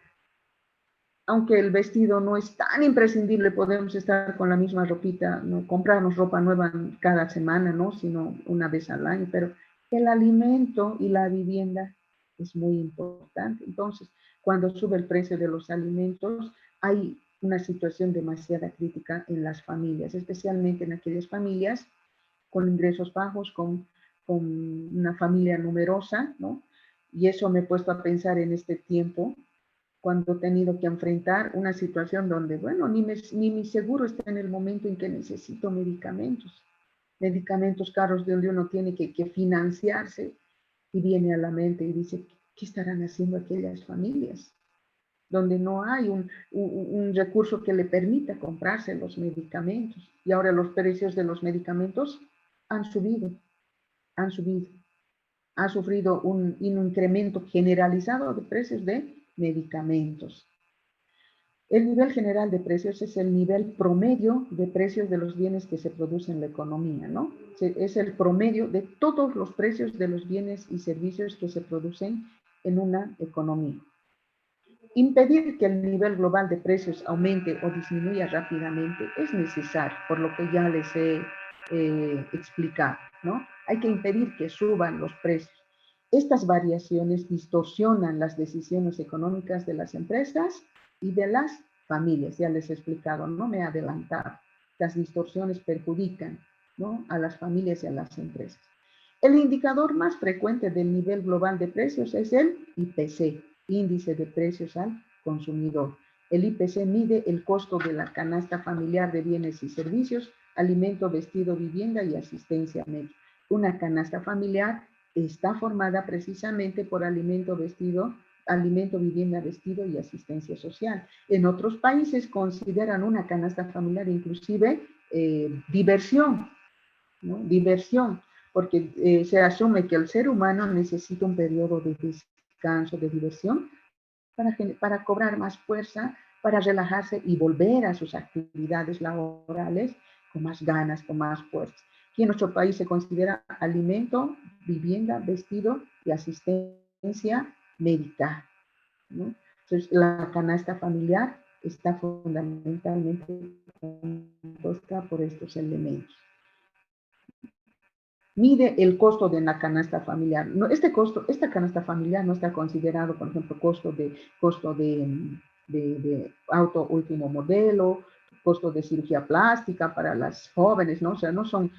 Speaker 1: aunque el vestido no es tan imprescindible, podemos estar con la misma ropita, no comprarnos ropa nueva cada semana, ¿no? Sino una vez al año, pero el alimento y la vivienda es muy importante. Entonces, cuando sube el precio de los alimentos, hay una situación demasiada crítica en las familias, especialmente en aquellas familias con ingresos bajos, con una familia numerosa, ¿no? Y eso me he puesto a pensar en este tiempo, cuando he tenido que enfrentar una situación donde, bueno, ni mi seguro está en el momento en que necesito medicamentos caros de donde uno tiene que financiarse. Y viene a la mente y dice, ¿qué estarán haciendo aquellas familias donde no hay un recurso que le permita comprarse los medicamentos? Y ahora los precios de los medicamentos han subido, han subido. Ha sufrido un incremento generalizado de precios de medicamentos. El nivel general de precios es el nivel promedio de precios de los bienes que se producen en la economía, ¿no? Es el promedio de todos los precios de los bienes y servicios que se producen en una economía. Impedir que el nivel global de precios aumente o disminuya rápidamente es necesario, por lo que ya les he explicado, ¿no? Hay que impedir que suban los precios. Estas variaciones distorsionan las decisiones económicas de las empresas y de las familias. Ya les he explicado, no me he adelantado. Las distorsiones perjudican, ¿no?, a las familias y a las empresas. El indicador más frecuente del nivel global de precios es el IPC, Índice de Precios al Consumidor. El IPC mide el costo de la canasta familiar de bienes y servicios, alimento, vestido, vivienda y asistencia médica. Una canasta familiar está formada precisamente por alimento, vivienda, vestido y asistencia social. En otros países consideran una canasta familiar inclusive diversión, ¿no? Diversión, porque se asume que el ser humano necesita un periodo de descanso, de diversión, para cobrar más fuerza, para relajarse y volver a sus actividades laborales con más ganas, con más fuerza. Aquí en nuestro país se considera alimento, vivienda, vestido y asistencia médica, ¿no? Entonces, la canasta familiar está fundamentalmente compuesta por estos elementos. Mide el costo de la canasta familiar. No, esta canasta familiar no está considerado, por ejemplo, costo de auto último modelo, costo de cirugía plástica para las jóvenes, ¿no? O sea, no son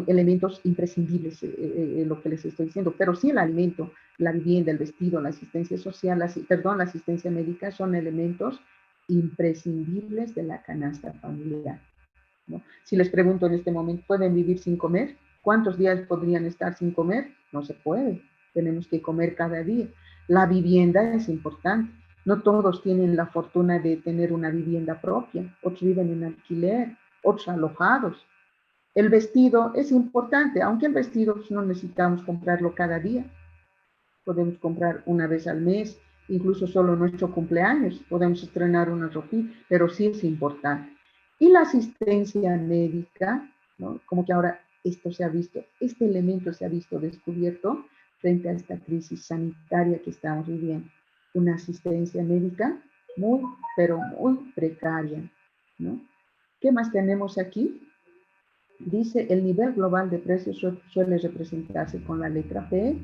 Speaker 1: elementos imprescindibles lo que les estoy diciendo, pero sí el alimento, la vivienda, el vestido, la asistencia social, la asistencia médica son elementos imprescindibles de la canasta familiar, ¿no? Si les pregunto en este momento, ¿pueden vivir sin comer? ¿Cuántos días podrían estar sin comer? No se puede. Tenemos que comer cada día. La vivienda es importante. No todos tienen la fortuna de tener una vivienda propia. Otros viven en alquiler, otros alojados. El vestido es importante, aunque el vestido no necesitamos comprarlo cada día. Podemos comprar una vez al mes, incluso solo nuestro cumpleaños. Podemos estrenar una ropita, pero sí es importante. Y la asistencia médica, ¿no? Como que ahora este elemento se ha visto descubierto frente a esta crisis sanitaria que estamos viviendo. Una asistencia médica muy, pero muy precaria, ¿no? ¿Qué más tenemos aquí? Dice, el nivel global de precios suele representarse con la letra P.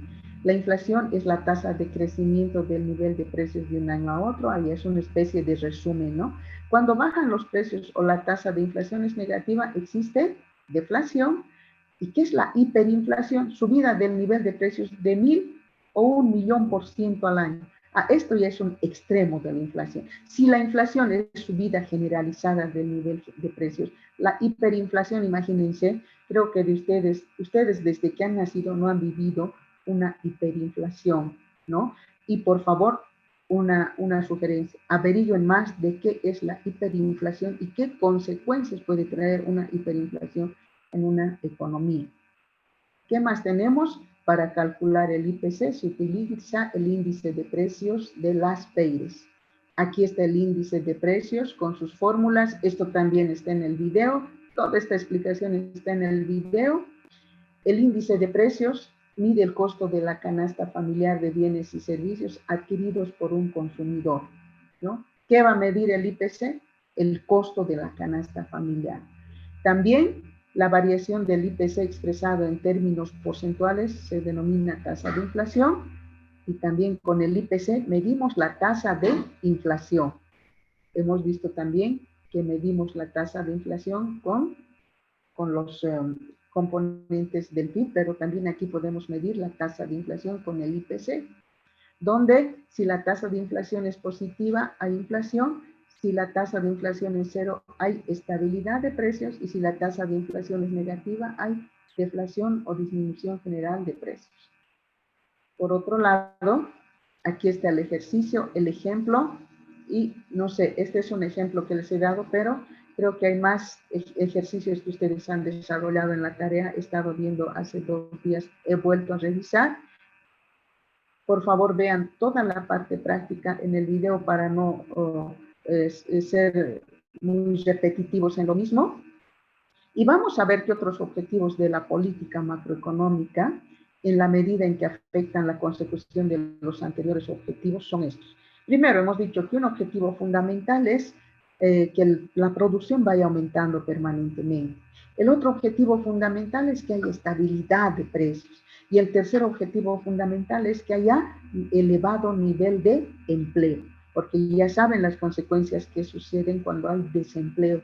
Speaker 1: La inflación es la tasa de crecimiento del nivel de precios de un año a otro. Ahí es una especie de resumen, ¿no? Cuando bajan los precios o la tasa de inflación es negativa, existe deflación. ¿Y qué es la hiperinflación? Subida del nivel de precios de 1000 o 1.000.000% al año. Esto ya es un extremo de la inflación. Si la inflación es subida generalizada del nivel de precios, la hiperinflación, imagínense, creo que ustedes desde que han nacido no han vivido una hiperinflación, ¿no? Y por favor, una sugerencia, averigüen más de qué es la hiperinflación y qué consecuencias puede traer una hiperinflación en una economía. ¿Qué más tenemos? Para calcular el IPC se utiliza el índice de precios de las PEIRES. Aquí está el índice de precios con sus fórmulas. Esto también está en el video. Toda esta explicación está en el video. El índice de precios mide el costo de la canasta familiar de bienes y servicios adquiridos por un consumidor, ¿no? ¿Qué va a medir el IPC? El costo de la canasta familiar. También la variación del IPC expresado en términos porcentuales se denomina tasa de inflación, y también con el IPC medimos la tasa de inflación. Hemos visto también que medimos la tasa de inflación con los componentes del PIB, pero también aquí podemos medir la tasa de inflación con el IPC, donde si la tasa de inflación es positiva, hay inflación. Si la tasa de inflación es cero, hay estabilidad de precios, y si la tasa de inflación es negativa, hay deflación o disminución general de precios. Por otro lado, aquí está el ejercicio, el ejemplo, y no sé, este es un ejemplo que les he dado, pero creo que hay más ejercicios que ustedes han desarrollado en la tarea. He estado viendo hace 2 días, he vuelto a revisar. Por favor, vean toda la parte práctica en el video para no ser muy repetitivos en lo mismo. Y vamos a ver qué otros objetivos de la política macroeconómica, en la medida en que afectan la consecución de los anteriores objetivos, son estos. Primero, hemos dicho que un objetivo fundamental es que la producción vaya aumentando permanentemente. El otro objetivo fundamental es que haya estabilidad de precios. Y el tercer objetivo fundamental es que haya elevado nivel de empleo, porque ya saben las consecuencias que suceden cuando hay desempleo,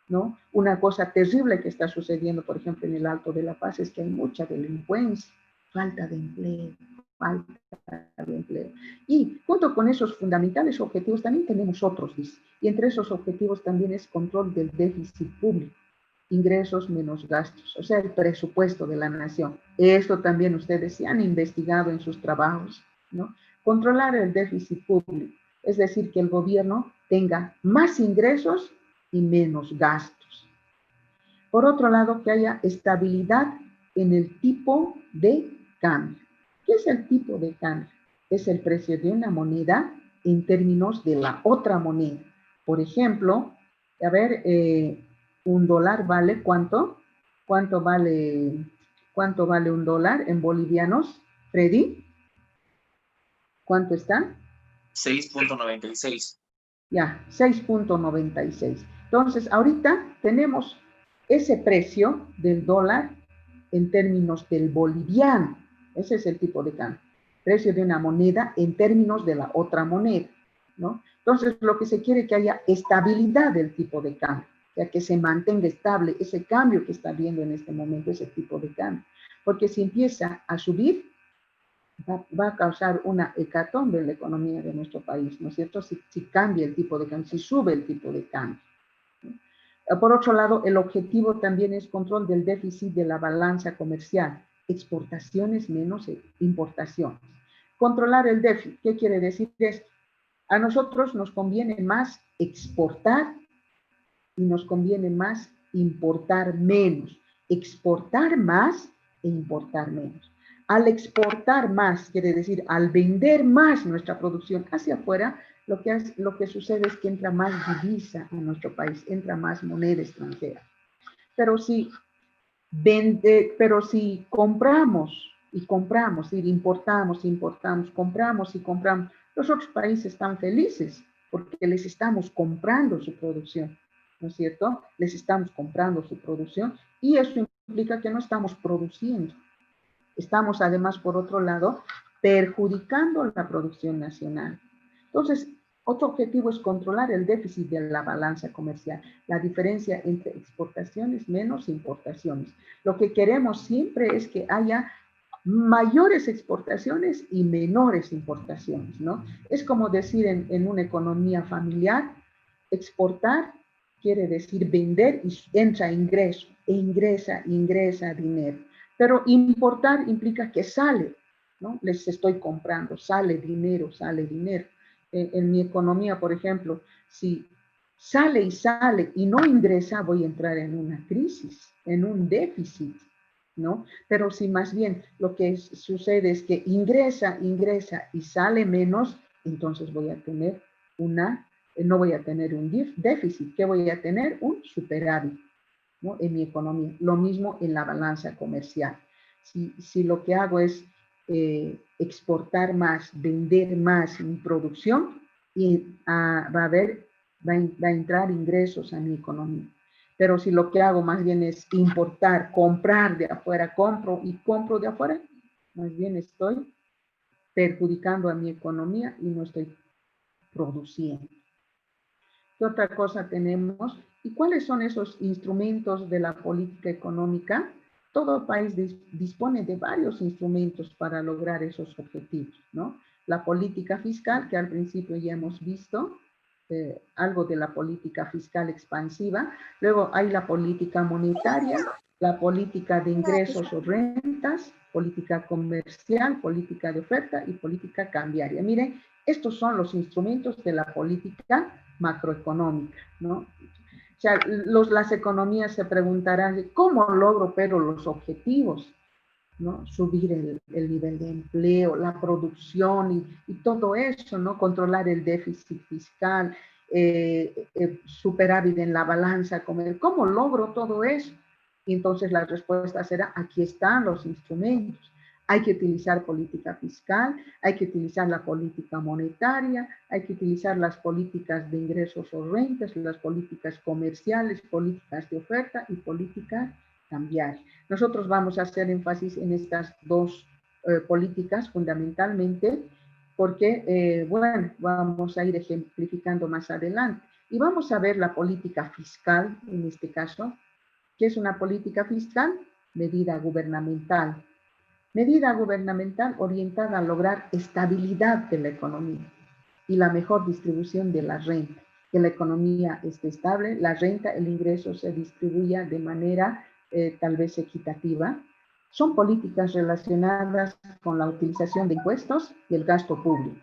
Speaker 1: ¿no? Una cosa terrible que está sucediendo, por ejemplo, en el Alto de La Paz, es que hay mucha delincuencia, falta de empleo, falta de empleo. Y junto con esos fundamentales objetivos también tenemos otros, dice, y entre esos objetivos también es control del déficit público, ingresos menos gastos, o sea, el presupuesto de la nación. Esto también ustedes se han investigado en sus trabajos, ¿no? Controlar el déficit público, es decir, que el gobierno tenga más ingresos y menos gastos. Por otro lado, que haya estabilidad en el tipo de cambio. ¿Qué es el tipo de cambio? Es el precio de una moneda en términos de la otra moneda. Por ejemplo, a ver, un dólar vale ¿cuánto? ¿Cuánto vale un dólar en bolivianos? Freddy, ¿cuánto está?
Speaker 2: 6.96.
Speaker 1: Ya, 6.96. Entonces, ahorita tenemos ese precio del dólar en términos del boliviano. Ese es el tipo de cambio. Precio de una moneda en términos de la otra moneda, ¿no? Entonces, lo que se quiere es que haya estabilidad del tipo de cambio, o sea, que se mantenga estable ese cambio que está viendo en este momento, ese tipo de cambio. Porque si empieza a subir, va a causar una hecatombe en la economía de nuestro país, ¿no es cierto? Si cambia el tipo de cambio, si sube el tipo de cambio. Por otro lado, el objetivo también es control del déficit de la balanza comercial, exportaciones menos importaciones. Controlar el déficit, ¿qué quiere decir esto? A nosotros nos conviene más exportar y nos conviene más importar menos, exportar más e importar menos. Al exportar más, quiere decir, al vender más nuestra producción hacia afuera, lo que sucede es que entra más divisa a nuestro país, entra más moneda extranjera. Pero si compramos y compramos, y importamos, compramos y compramos, los otros países están felices porque les estamos comprando su producción, ¿no es cierto? Les estamos comprando su producción y eso implica que no estamos produciendo. Estamos además, por otro lado, perjudicando la producción nacional. Entonces, otro objetivo es controlar el déficit de la balanza comercial, la diferencia entre exportaciones menos importaciones. Lo que queremos siempre es que haya mayores exportaciones y menores importaciones, ¿no? Es como decir en una economía familiar, exportar quiere decir vender y entra ingreso, e ingresa dinero. Pero importar implica que sale, ¿no? Les estoy comprando, sale dinero, sale dinero. En mi economía, por ejemplo, si sale y no ingresa, voy a entrar en una crisis, en un déficit, ¿no? Pero si más bien lo que sucede es que ingresa y sale menos, entonces voy a tener no voy a tener un déficit, ¿qué voy a tener? Un superávit, ¿no? En mi economía. Lo mismo en la balanza comercial. Si lo que hago es exportar más, vender más mi producción, y va a entrar ingresos a mi economía. Pero si lo que hago más bien es importar, comprar de afuera, compro de afuera, más bien estoy perjudicando a mi economía y no estoy produciendo. ¿Qué otra cosa tenemos? ¿Y cuáles son esos instrumentos de la política económica? Todo país dispone de varios instrumentos para lograr esos objetivos, ¿no? La política fiscal, que al principio ya hemos visto, algo de la política fiscal expansiva. Luego hay la política monetaria, la política de ingresos o rentas, política comercial, política de oferta y política cambiaria. Miren, estos son los instrumentos de la política macroeconómica, ¿no? O sea, las economías se preguntarán, ¿cómo logro pero los objetivos? ¿No? Subir el nivel de empleo, la producción y todo eso, ¿no? Controlar el déficit fiscal, superávit en la balanza comercial. ¿Cómo logro todo eso? Y entonces la respuesta será, aquí están los instrumentos. Hay que utilizar política fiscal, hay que utilizar la política monetaria, hay que utilizar las políticas de ingresos o rentas, las políticas comerciales, políticas de oferta y políticas cambiarias. Nosotros vamos a hacer énfasis en estas dos políticas fundamentalmente porque, bueno, vamos a ir ejemplificando más adelante. Y vamos a ver la política fiscal, en este caso. ¿Qué es una política fiscal? Medida gubernamental. Medida gubernamental orientada a lograr estabilidad de la economía y la mejor distribución de la renta. Que la economía esté estable, la renta, el ingreso se distribuya de manera tal vez equitativa. Son políticas relacionadas con la utilización de impuestos y el gasto público,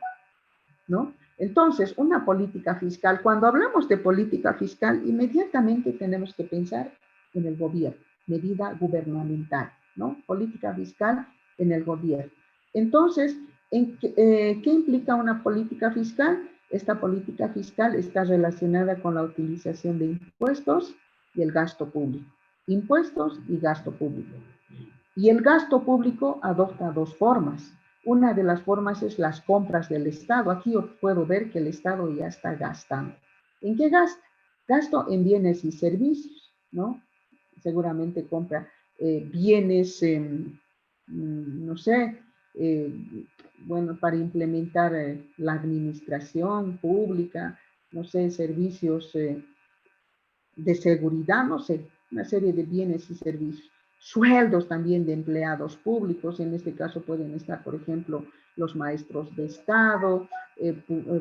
Speaker 1: ¿no? Entonces, una política fiscal, cuando hablamos de política fiscal, inmediatamente tenemos que pensar en el gobierno, medida gubernamental, ¿no? Política fiscal en el gobierno. Entonces, ¿qué implica una política fiscal? Esta política fiscal está relacionada con la utilización de impuestos y el gasto público. Impuestos y gasto público. Y el gasto público adopta dos formas. Una de las formas es las compras del Estado. Aquí yo puedo ver que el Estado ya está gastando. ¿En qué gasta? Gasto en bienes y servicios, ¿no? Seguramente compra bienes, no sé, bueno, para implementar la administración pública, no sé, servicios de seguridad, no sé, una serie de bienes y servicios. Sueldos también de empleados públicos, en este caso pueden estar, por ejemplo, los maestros de Estado,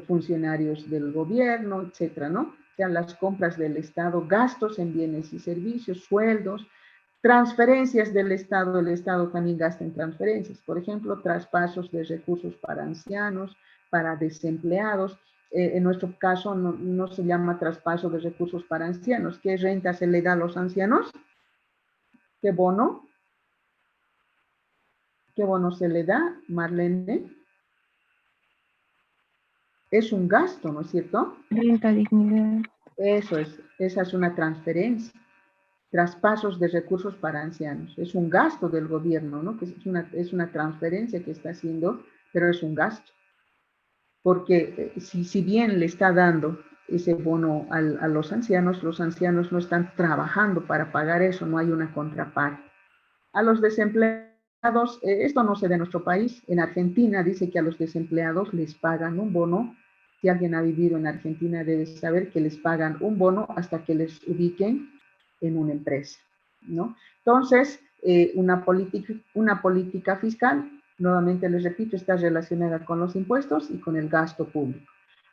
Speaker 1: funcionarios del gobierno, etcétera, ¿no? O sea, las compras del Estado, gastos en bienes y servicios, sueldos, transferencias del Estado, el Estado también gasta en transferencias, por ejemplo, traspasos de recursos para ancianos, para desempleados. En nuestro caso no se llama traspaso de recursos para ancianos. ¿Qué renta se le da a los ancianos? ¿Qué bono? ¿Qué bono se le da, Marlene? Es un gasto, ¿no es cierto?
Speaker 5: Renta, dignidad.
Speaker 1: Eso es, esa es una transferencia. Traspasos de recursos para ancianos. Es un gasto del gobierno, ¿no? Que es una transferencia que está haciendo, pero es un gasto. Porque si bien le está dando ese bono a los ancianos no están trabajando para pagar eso, no hay una contraparte. A los desempleados, esto no se ve en nuestro país, en Argentina dice que a los desempleados les pagan un bono. Si alguien ha vivido en Argentina debe saber que les pagan un bono hasta que les ubiquen en una empresa, ¿no? Entonces, una política fiscal, nuevamente les repito, está relacionada con los impuestos y con el gasto público.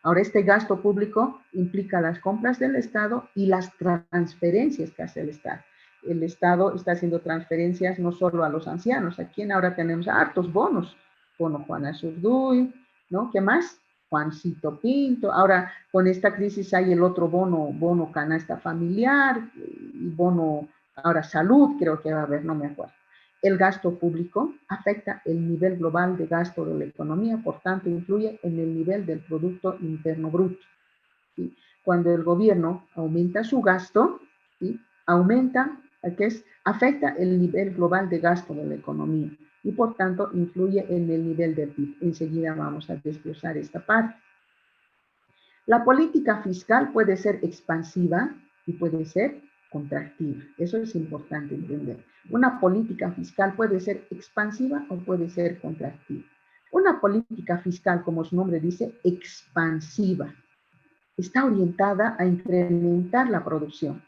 Speaker 1: Ahora, este gasto público implica las compras del Estado y las transferencias que hace el Estado. El Estado está haciendo transferencias no solo a los ancianos, aquí ahora tenemos hartos bonos, bono Juana Zurduy, ¿no? ¿Qué más? Juancito Pinto. Ahora, con esta crisis hay el otro bono canasta familiar, y bono, ahora salud, creo que va a haber, no me acuerdo. El gasto público afecta el nivel global de gasto de la economía, por tanto, influye en el nivel del Producto Interno Bruto. ¿Sí? Cuando el gobierno aumenta su gasto, ¿sí? Afecta el nivel global de gasto de la economía y por tanto influye en el nivel del PIB. Enseguida vamos a desglosar esta parte. La política fiscal puede ser expansiva y puede ser contractiva. Eso es importante entender. Una política fiscal puede ser expansiva o puede ser contractiva. Una política fiscal, como su nombre dice, expansiva, está orientada a incrementar la producción.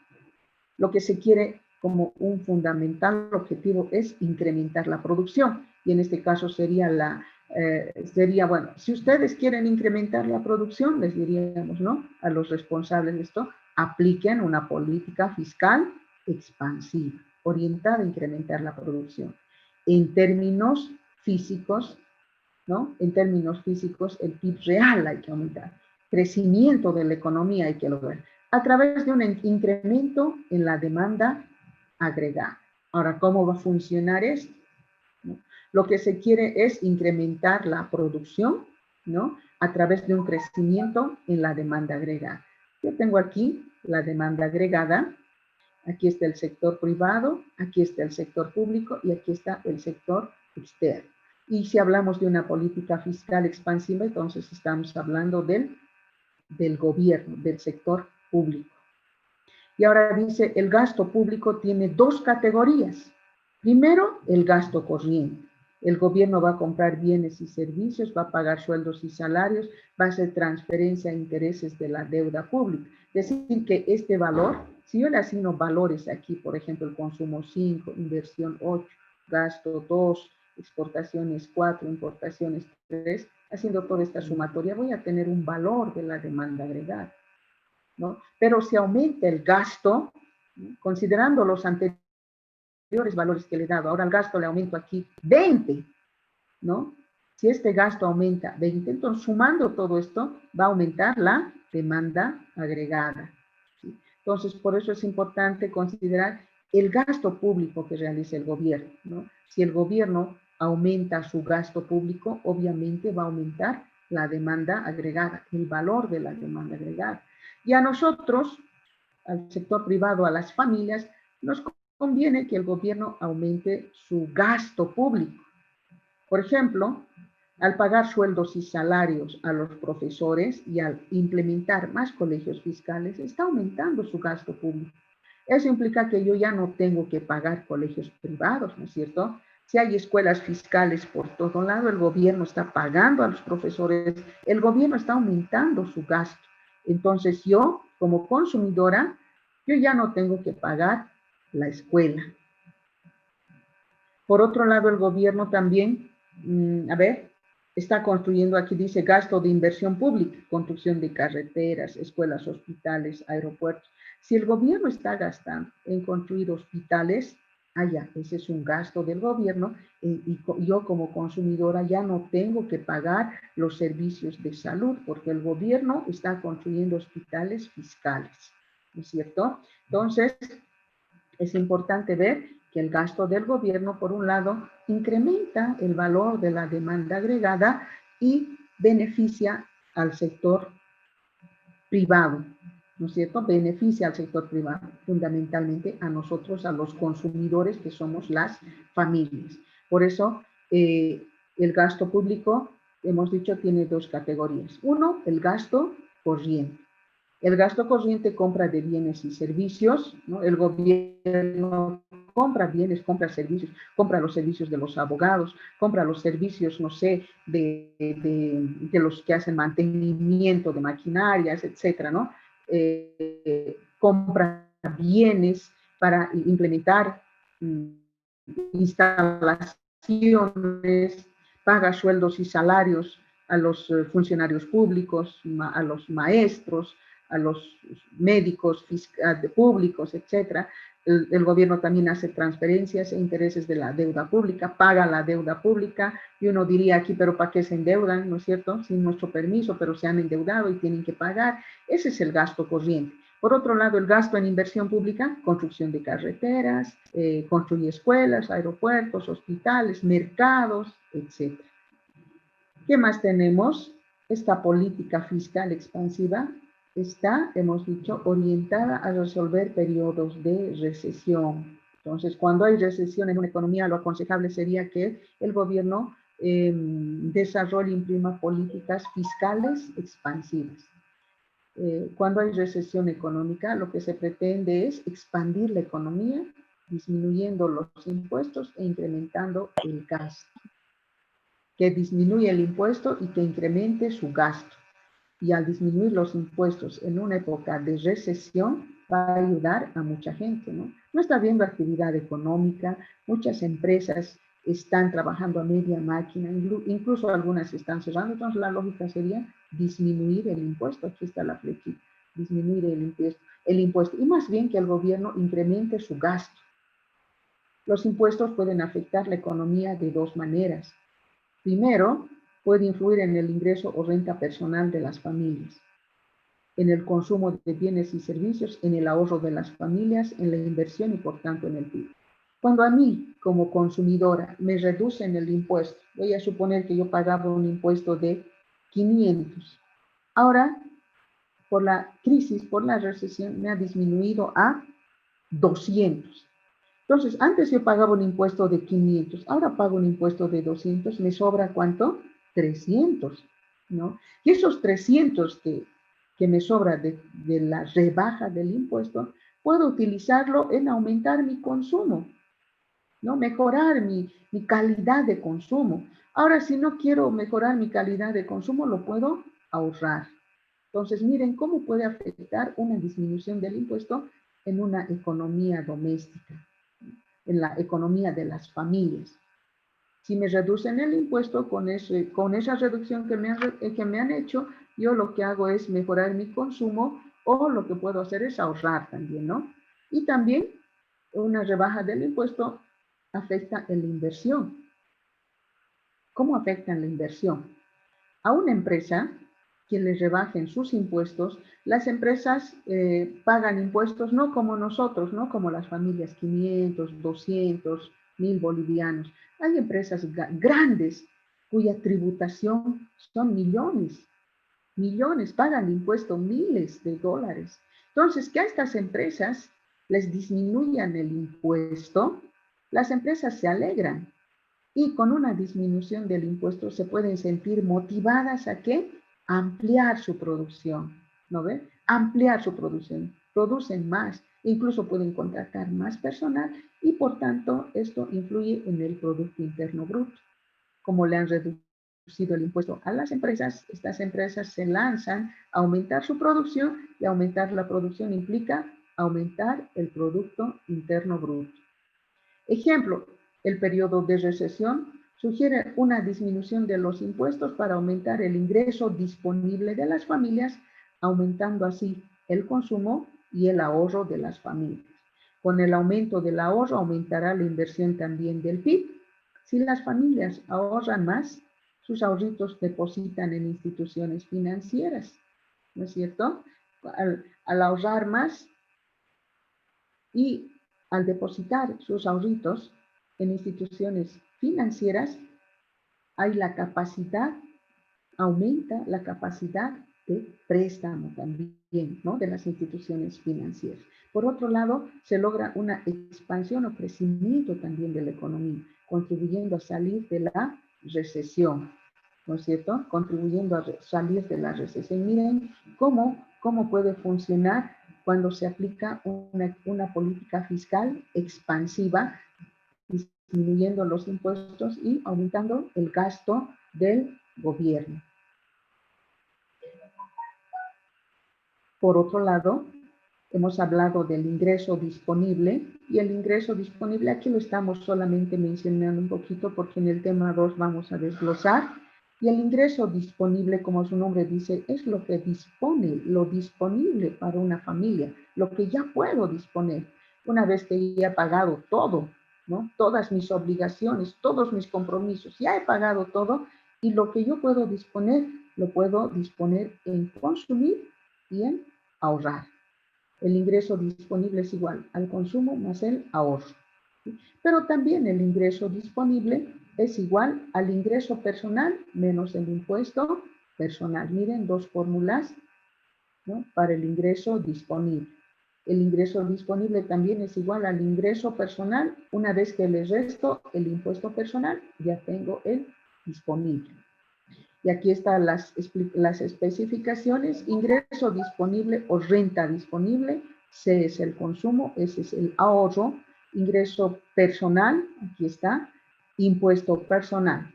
Speaker 1: Lo que se quiere como un fundamental objetivo es incrementar la producción. Y en este caso sería bueno, si ustedes quieren incrementar la producción, les diríamos, ¿no? A los responsables de esto, apliquen una política fiscal expansiva. orientada a incrementar la producción. En términos físicos, ¿no? En términos físicos, el PIB real hay que aumentar. Crecimiento de la economía hay que lograr a través de un incremento en la demanda agregada. Ahora, ¿cómo va a funcionar esto? ¿No? Lo que se quiere es incrementar la producción, ¿no? A través de un crecimiento en la demanda agregada. Yo tengo aquí la demanda agregada. Aquí está el sector privado, aquí está el sector público y aquí está el sector externo. Y si hablamos de una política fiscal expansiva, entonces estamos hablando del gobierno, del sector público. Y ahora dice, el gasto público tiene dos categorías. Primero, el gasto corriente. El gobierno va a comprar bienes y servicios, va a pagar sueldos y salarios, va a hacer transferencia a intereses de la deuda pública. Es decir, que este valor, si yo le asigno valores aquí, por ejemplo, el consumo 5, inversión 8, gasto 2, exportaciones 4, importaciones 3, haciendo toda esta sumatoria, voy a tener un valor de la demanda agregada, ¿no? Pero si aumenta el gasto, ¿no? Considerando los anteriores valores que le he dado, ahora al gasto le aumento aquí 20, ¿no? Si este gasto aumenta 20, entonces sumando todo esto, va a aumentar la demanda agregada, ¿sí? Entonces, por eso es importante considerar el gasto público que realiza el gobierno, ¿no? Si el gobierno aumenta su gasto público, obviamente va a aumentar la demanda agregada, el valor de la demanda agregada. Y a nosotros, al sector privado, a las familias, nos conviene que el gobierno aumente su gasto público. Por ejemplo, al pagar sueldos y salarios a los profesores y al implementar más colegios fiscales, está aumentando su gasto público. Eso implica que yo ya no tengo que pagar colegios privados, ¿no es cierto? Si hay escuelas fiscales por todo lado, el gobierno está pagando a los profesores, el gobierno está aumentando su gasto. Entonces yo, como consumidora, yo ya no tengo que pagar la escuela. Por otro lado, el gobierno también, está construyendo, aquí dice gasto de inversión pública, construcción de carreteras, escuelas, hospitales, aeropuertos. Si el gobierno está gastando en construir hospitales, ese es un gasto del gobierno y yo como consumidora ya no tengo que pagar los servicios de salud porque el gobierno está construyendo hospitales fiscales, ¿no es cierto? Entonces, es importante ver que el gasto del gobierno, por un lado, incrementa el valor de la demanda agregada y beneficia al sector privado, ¿no es cierto? Beneficia al sector privado, fundamentalmente a nosotros, a los consumidores que somos las familias. Por eso, el gasto público, hemos dicho, tiene dos categorías. Uno, el gasto corriente. El gasto corriente, compra de bienes y servicios, ¿no? El gobierno compra bienes, compra servicios, compra los servicios de los abogados, compra los servicios, no sé, de los que hacen mantenimiento de maquinarias, etcétera, ¿no? Compra bienes para implementar instalaciones, paga sueldos y salarios a los funcionarios públicos, a los maestros, a los médicos públicos, etcétera. El gobierno también hace transferencias e intereses de la deuda pública, paga la deuda pública, y uno diría aquí, pero ¿para qué se endeudan? ¿No es cierto? Sin nuestro permiso, pero se han endeudado y tienen que pagar. Ese es el gasto corriente. Por otro lado, el gasto en inversión pública, construcción de carreteras, construye escuelas, aeropuertos, hospitales, mercados, etcétera. ¿Qué más tenemos? Esta política fiscal expansiva está, hemos dicho, orientada a resolver periodos de recesión. Entonces, cuando hay recesión en una economía, lo aconsejable sería que el gobierno desarrolle y imprima políticas fiscales expansivas. Cuando hay recesión económica, lo que se pretende es expandir la economía, disminuyendo los impuestos e incrementando el gasto. Que disminuya el impuesto y que incremente su gasto. Y al disminuir los impuestos en una época de recesión, va a ayudar a mucha gente, ¿no? No está habiendo actividad económica, muchas empresas están trabajando a media máquina, incluso algunas están cerrando, entonces la lógica sería disminuir el impuesto, aquí está la flechita, disminuir el impuesto, y más bien que el gobierno incremente su gasto, Los impuestos pueden afectar la economía de dos maneras. Primero, puede influir en el ingreso o renta personal de las familias, en el consumo de bienes y servicios, en el ahorro de las familias, en la inversión y por tanto en el PIB. Cuando a mí, como consumidora, me reducen el impuesto, voy a suponer que yo pagaba un impuesto de 500. Ahora, por la crisis, por la recesión, me ha disminuido a 200. Entonces, antes yo pagaba un impuesto de 500, ahora pago un impuesto de 200, ¿me sobra cuánto? 300, ¿no? Y esos 300 que me sobra de la rebaja del impuesto, puedo utilizarlo en aumentar mi consumo, ¿no? Mejorar mi calidad de consumo. Ahora, si no quiero mejorar mi calidad de consumo, lo puedo ahorrar. Entonces, miren cómo puede afectar una disminución del impuesto en una economía doméstica, en la economía de las familias. Si me reducen el impuesto con esa reducción que me han hecho, yo lo que hago es mejorar mi consumo o lo que puedo hacer es ahorrar también, ¿no? Y también una rebaja del impuesto afecta en la inversión. ¿Cómo afecta en la inversión? A una empresa que le rebajen sus impuestos, las empresas pagan impuestos no como nosotros, no como las familias, 500, 200, 1000 bolivianos. Hay empresas grandes cuya tributación son millones, pagan impuestos miles de dólares. Entonces, que a estas empresas les disminuyan el impuesto, las empresas se alegran y con una disminución del impuesto se pueden sentir motivadas a ¿qué? Ampliar su producción, ¿no ve? Ampliar su producción, producen más, incluso pueden contratar más personal y por tanto esto influye en el Producto Interno Bruto. Como le han reducido el impuesto a las empresas, estas empresas se lanzan a aumentar su producción y aumentar la producción implica aumentar el Producto Interno Bruto. Ejemplo, el periodo de recesión sugiere una disminución de los impuestos para aumentar el ingreso disponible de las familias, aumentando así el consumo y el ahorro de las familias. Con el aumento del ahorro aumentará la inversión también del PIB. Si las familias ahorran más, sus ahorritos depositan en instituciones financieras, ¿no es cierto? Al ahorrar más y al depositar sus ahorritos en instituciones financieras, hay la capacidad, aumenta la capacidad de préstamo también, ¿no? De las instituciones financieras. Por otro lado, se logra una expansión o crecimiento también de la economía, contribuyendo a salir de la recesión, ¿no es cierto? Contribuyendo a salir de la recesión. Miren cómo puede funcionar cuando se aplica una política fiscal expansiva, disminuyendo los impuestos y aumentando el gasto del gobierno. Por otro lado, hemos hablado del ingreso disponible y el ingreso disponible aquí lo estamos solamente mencionando un poquito porque en el tema 2 vamos a desglosar. Y el ingreso disponible, como su nombre dice, es lo que dispone, lo disponible para una familia, lo que ya puedo disponer. Una vez que ya he pagado todo, ¿no? Todas mis obligaciones, todos mis compromisos, ya he pagado todo y lo que yo puedo disponer, lo puedo disponer en consumir y en ahorrar. El ingreso disponible es igual al consumo más el ahorro. ¿Sí? Pero también el ingreso disponible es igual al ingreso personal menos el impuesto personal. Miren, dos fórmulas, ¿no? Para el ingreso disponible. El ingreso disponible también es igual al ingreso personal. Una vez que le resto el impuesto personal, ya tengo el disponible. Y aquí están las especificaciones. Ingreso disponible o renta disponible. C es el consumo, S es el ahorro. Ingreso personal, aquí está, impuesto personal.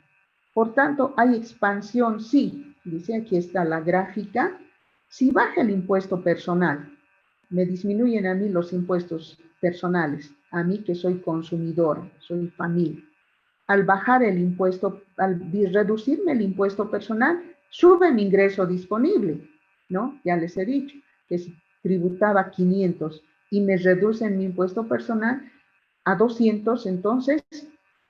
Speaker 1: Por tanto, hay expansión, sí. Dice, aquí está la gráfica. Si baja el impuesto personal, me disminuyen a mí los impuestos personales, a mí que soy consumidor, soy familia. Al bajar el impuesto, al reducirme el impuesto personal, sube mi ingreso disponible, ¿no? Ya les he dicho que si tributaba 500 y me reducen mi impuesto personal, a 200, entonces,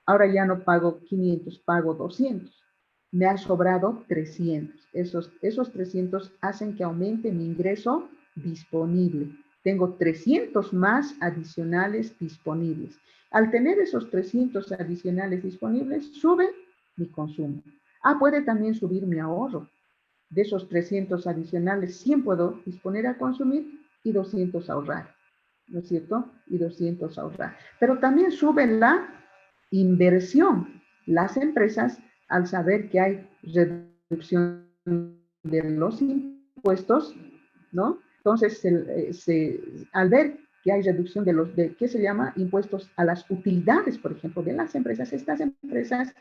Speaker 1: ahora ya no pago 500, pago 200. Me ha sobrado 300. Esos 300 hacen que aumente mi ingreso disponible. Tengo 300 más adicionales disponibles. Al tener esos 300 adicionales disponibles, sube mi consumo. Puede también subir mi ahorro. De esos 300 adicionales, 100 puedo disponer a consumir y 200 ahorrar, ¿no es cierto? Y 200 ahorrar. Pero también sube la inversión. Las empresas, al saber que hay reducción de los impuestos, ¿no? Entonces, al ver que hay reducción de ¿qué se llama? Impuestos a las utilidades, por ejemplo, de las empresas, estas empresas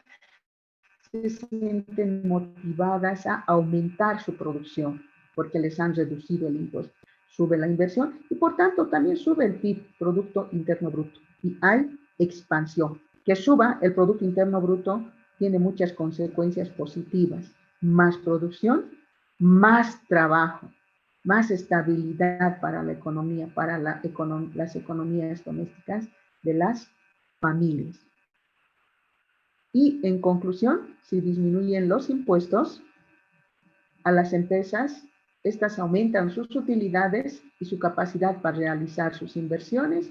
Speaker 1: se sienten motivadas a aumentar su producción porque les han reducido el impuesto. Sube la inversión y por tanto también sube el PIB, Producto Interno Bruto. Y hay expansión. Que suba el Producto Interno Bruto tiene muchas consecuencias positivas. Más producción, más trabajo, más estabilidad para la economía, para las economías domésticas de las familias. Y en conclusión, si disminuyen los impuestos a las empresas, estas aumentan sus utilidades y su capacidad para realizar sus inversiones.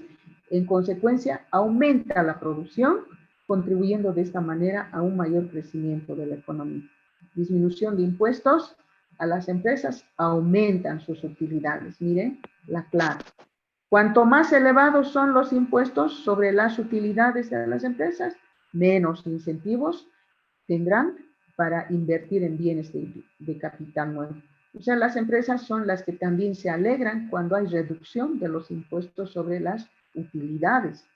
Speaker 1: En consecuencia, aumenta la producción, contribuyendo de esta manera a un mayor crecimiento de la economía. Disminución de impuestos a las empresas, aumentan sus utilidades. Miren la clave. Cuanto más elevados son los impuestos sobre las utilidades de las empresas, menos incentivos tendrán para invertir en bienes de capital nuevo. O sea, las empresas son las que también se alegran cuando hay reducción de los impuestos sobre las utilidades.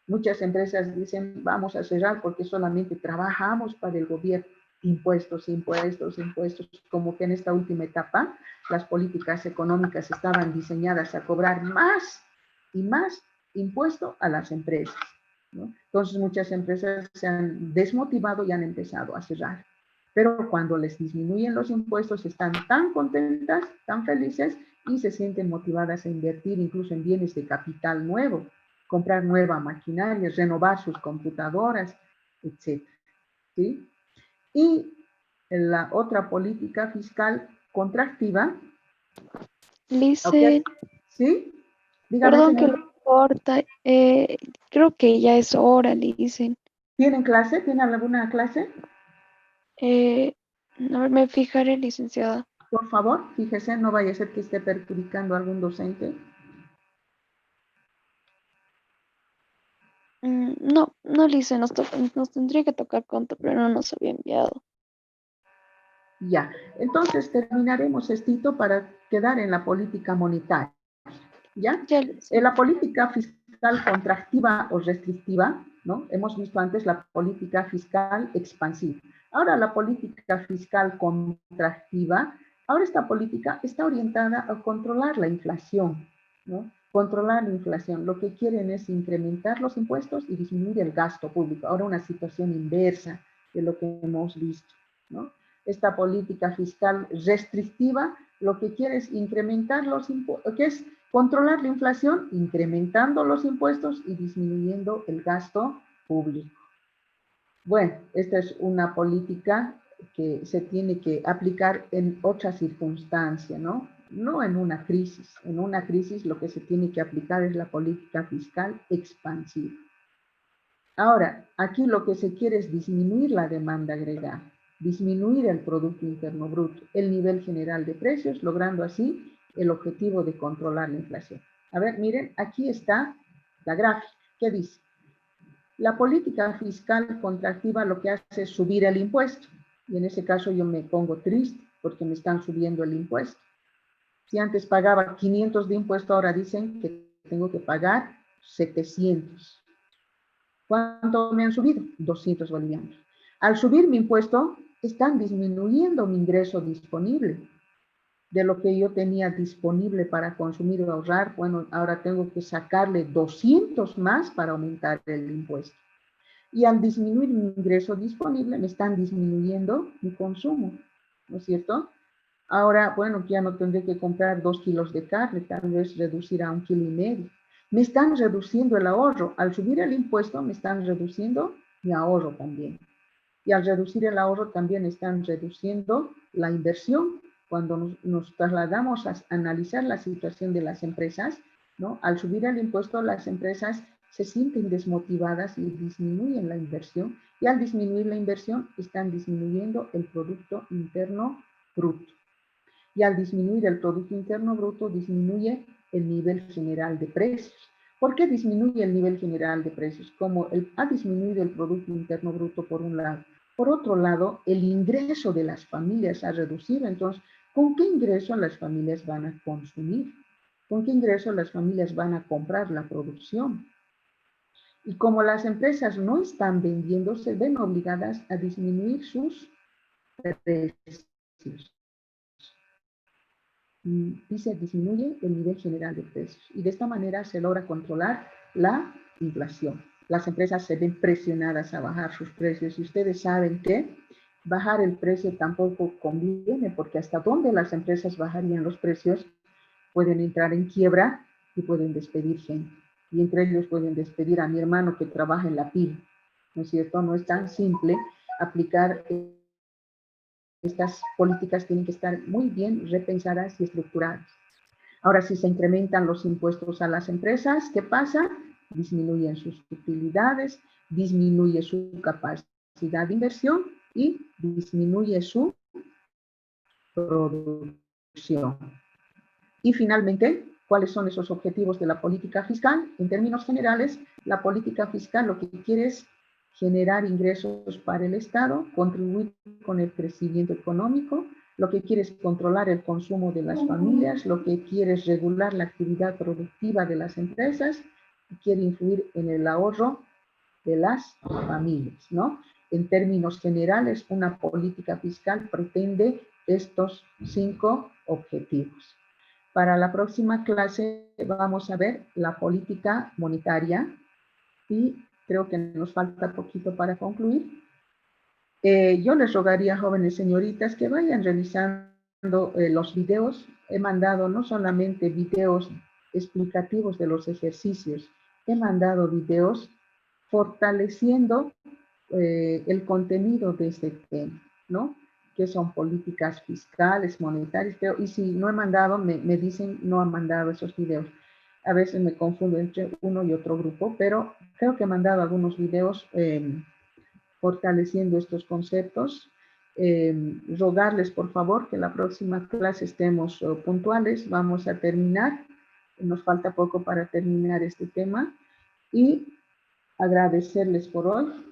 Speaker 1: Muchas empresas dicen, vamos a cerrar porque solamente trabajamos para el gobierno. Impuestos, impuestos, impuestos. Como que en esta última etapa, las políticas económicas estaban diseñadas a cobrar más y más impuesto a las empresas, ¿no? Entonces muchas empresas se han desmotivado y han empezado a cerrar. Pero cuando les disminuyen los impuestos están tan contentas, tan felices y se sienten motivadas a invertir incluso en bienes de capital nuevo, comprar nueva maquinaria, renovar sus computadoras, etc. ¿Sí? Y la otra política fiscal contractiva.
Speaker 4: Lizeth,
Speaker 1: ¿Sí? Dígame,
Speaker 4: perdón que
Speaker 1: señora.
Speaker 4: lo corta. Creo que ya es hora, Lizeth.
Speaker 1: ¿Tienen clase? ¿Tienen alguna clase?
Speaker 4: A ver, me fijaré, licenciada.
Speaker 1: Por favor, fíjese, no vaya a ser que esté perjudicando a algún docente.
Speaker 4: No, no, Lizeth, nos tendría que tocar conto, pero no nos había enviado.
Speaker 1: Ya, entonces terminaremos esto para quedar en la política monetaria. ¿Ya?
Speaker 4: Ya, Lizeth.
Speaker 1: En la política fiscal contractiva o restrictiva, ¿no? Hemos visto antes la política fiscal expansiva. Ahora la política fiscal contractiva, ahora esta política está orientada a controlar la inflación, ¿no? Controlar la inflación. Lo que quieren es incrementar los impuestos y disminuir el gasto público. Ahora una situación inversa de lo que hemos visto, ¿no? Esta política fiscal restrictiva lo que quiere es incrementar los impuestos, que es controlar la inflación, incrementando los impuestos y disminuyendo el gasto público. Bueno, esta es una política que se tiene que aplicar en otra circunstancia, ¿no? No en una crisis. En una crisis lo que se tiene que aplicar es la política fiscal expansiva. Ahora, aquí lo que se quiere es disminuir la demanda agregada, disminuir el Producto Interno Bruto, el nivel general de precios, logrando así el objetivo de controlar la inflación. A ver, miren, aquí está la gráfica. ¿Qué dice? La política fiscal contractiva lo que hace es subir el impuesto. Y en ese caso yo me pongo triste porque me están subiendo el impuesto. Si antes pagaba 500 de impuesto, ahora dicen que tengo que pagar 700. ¿Cuánto me han subido? 200 bolivianos. Al subir mi impuesto, están disminuyendo mi ingreso disponible. De lo que yo tenía disponible para consumir o ahorrar, bueno, ahora tengo que sacarle 200 más para aumentar el impuesto. Y al disminuir mi ingreso disponible, me están disminuyendo mi consumo, ¿no es cierto? Ahora, bueno, ya no tendré que comprar 2 kilos de carne, tal vez reducir a 1,5 kilos. me están reduciendo el ahorro. Al subir el impuesto me están reduciendo mi ahorro también. Y al reducir el ahorro también están reduciendo la inversión. Cuando nos trasladamos a analizar la situación de las empresas, ¿no? Al subir el impuesto, las empresas se sienten desmotivadas y disminuyen la inversión. Y al disminuir la inversión, están disminuyendo el Producto Interno Bruto. Y al disminuir el Producto Interno Bruto, disminuye el nivel general de precios. ¿Por qué disminuye el nivel general de precios? Como ha disminuido el Producto Interno Bruto por un lado. Por otro lado, el ingreso de las familias ha reducido. Entonces, ¿con qué ingreso las familias van a consumir? ¿Con qué ingreso las familias van a comprar la producción? Y como las empresas no están vendiendo, se ven obligadas a disminuir sus precios. Y se disminuye el nivel general de precios. Y de esta manera se logra controlar la inflación. Las empresas se ven presionadas a bajar sus precios y ustedes saben que bajar el precio tampoco conviene, porque hasta dónde las empresas bajarían los precios, pueden entrar en quiebra y pueden despedir gente. Y entre ellos pueden despedir a mi hermano que trabaja en la PIB. ¿No es cierto? No es tan simple aplicar. Estas políticas tienen que estar muy bien repensadas y estructuradas. Ahora, si se incrementan los impuestos a las empresas, ¿qué pasa? Disminuyen sus utilidades, disminuye su capacidad de inversión y disminuye su producción. Y finalmente, ¿cuáles son esos objetivos de la política fiscal? En términos generales, la política fiscal lo que quiere es generar ingresos para el Estado, contribuir con el crecimiento económico, lo que quiere es controlar el consumo de las familias, lo que quiere es regular la actividad productiva de las empresas y quiere influir en el ahorro de las familias, ¿no? En términos generales, una política fiscal pretende estos 5 objetivos. Para la próxima clase vamos a ver la política monetaria y creo que nos falta poquito para concluir. Yo les rogaría, jóvenes señoritas, que vayan revisando los videos. He mandado no solamente videos explicativos de los ejercicios, he mandado videos fortaleciendo el contenido de este tema, ¿no? Que son políticas fiscales, monetarias, y si no he mandado, me dicen no han mandado esos videos. A veces me confundo entre uno y otro grupo, pero creo que he mandado algunos videos fortaleciendo estos conceptos. Rogarles, por favor, que la próxima clase estemos puntuales. Vamos a terminar. Nos falta poco para terminar este tema. Y agradecerles por hoy.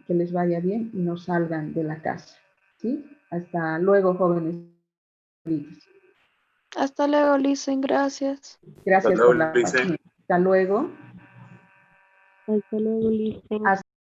Speaker 1: Que les vaya bien y no salgan de la casa. ¿Sí? Hasta luego, jóvenes.
Speaker 4: Hasta luego, Lisen, gracias.
Speaker 1: Gracias por la paciencia. Hasta luego.
Speaker 5: Hasta luego, Lisa.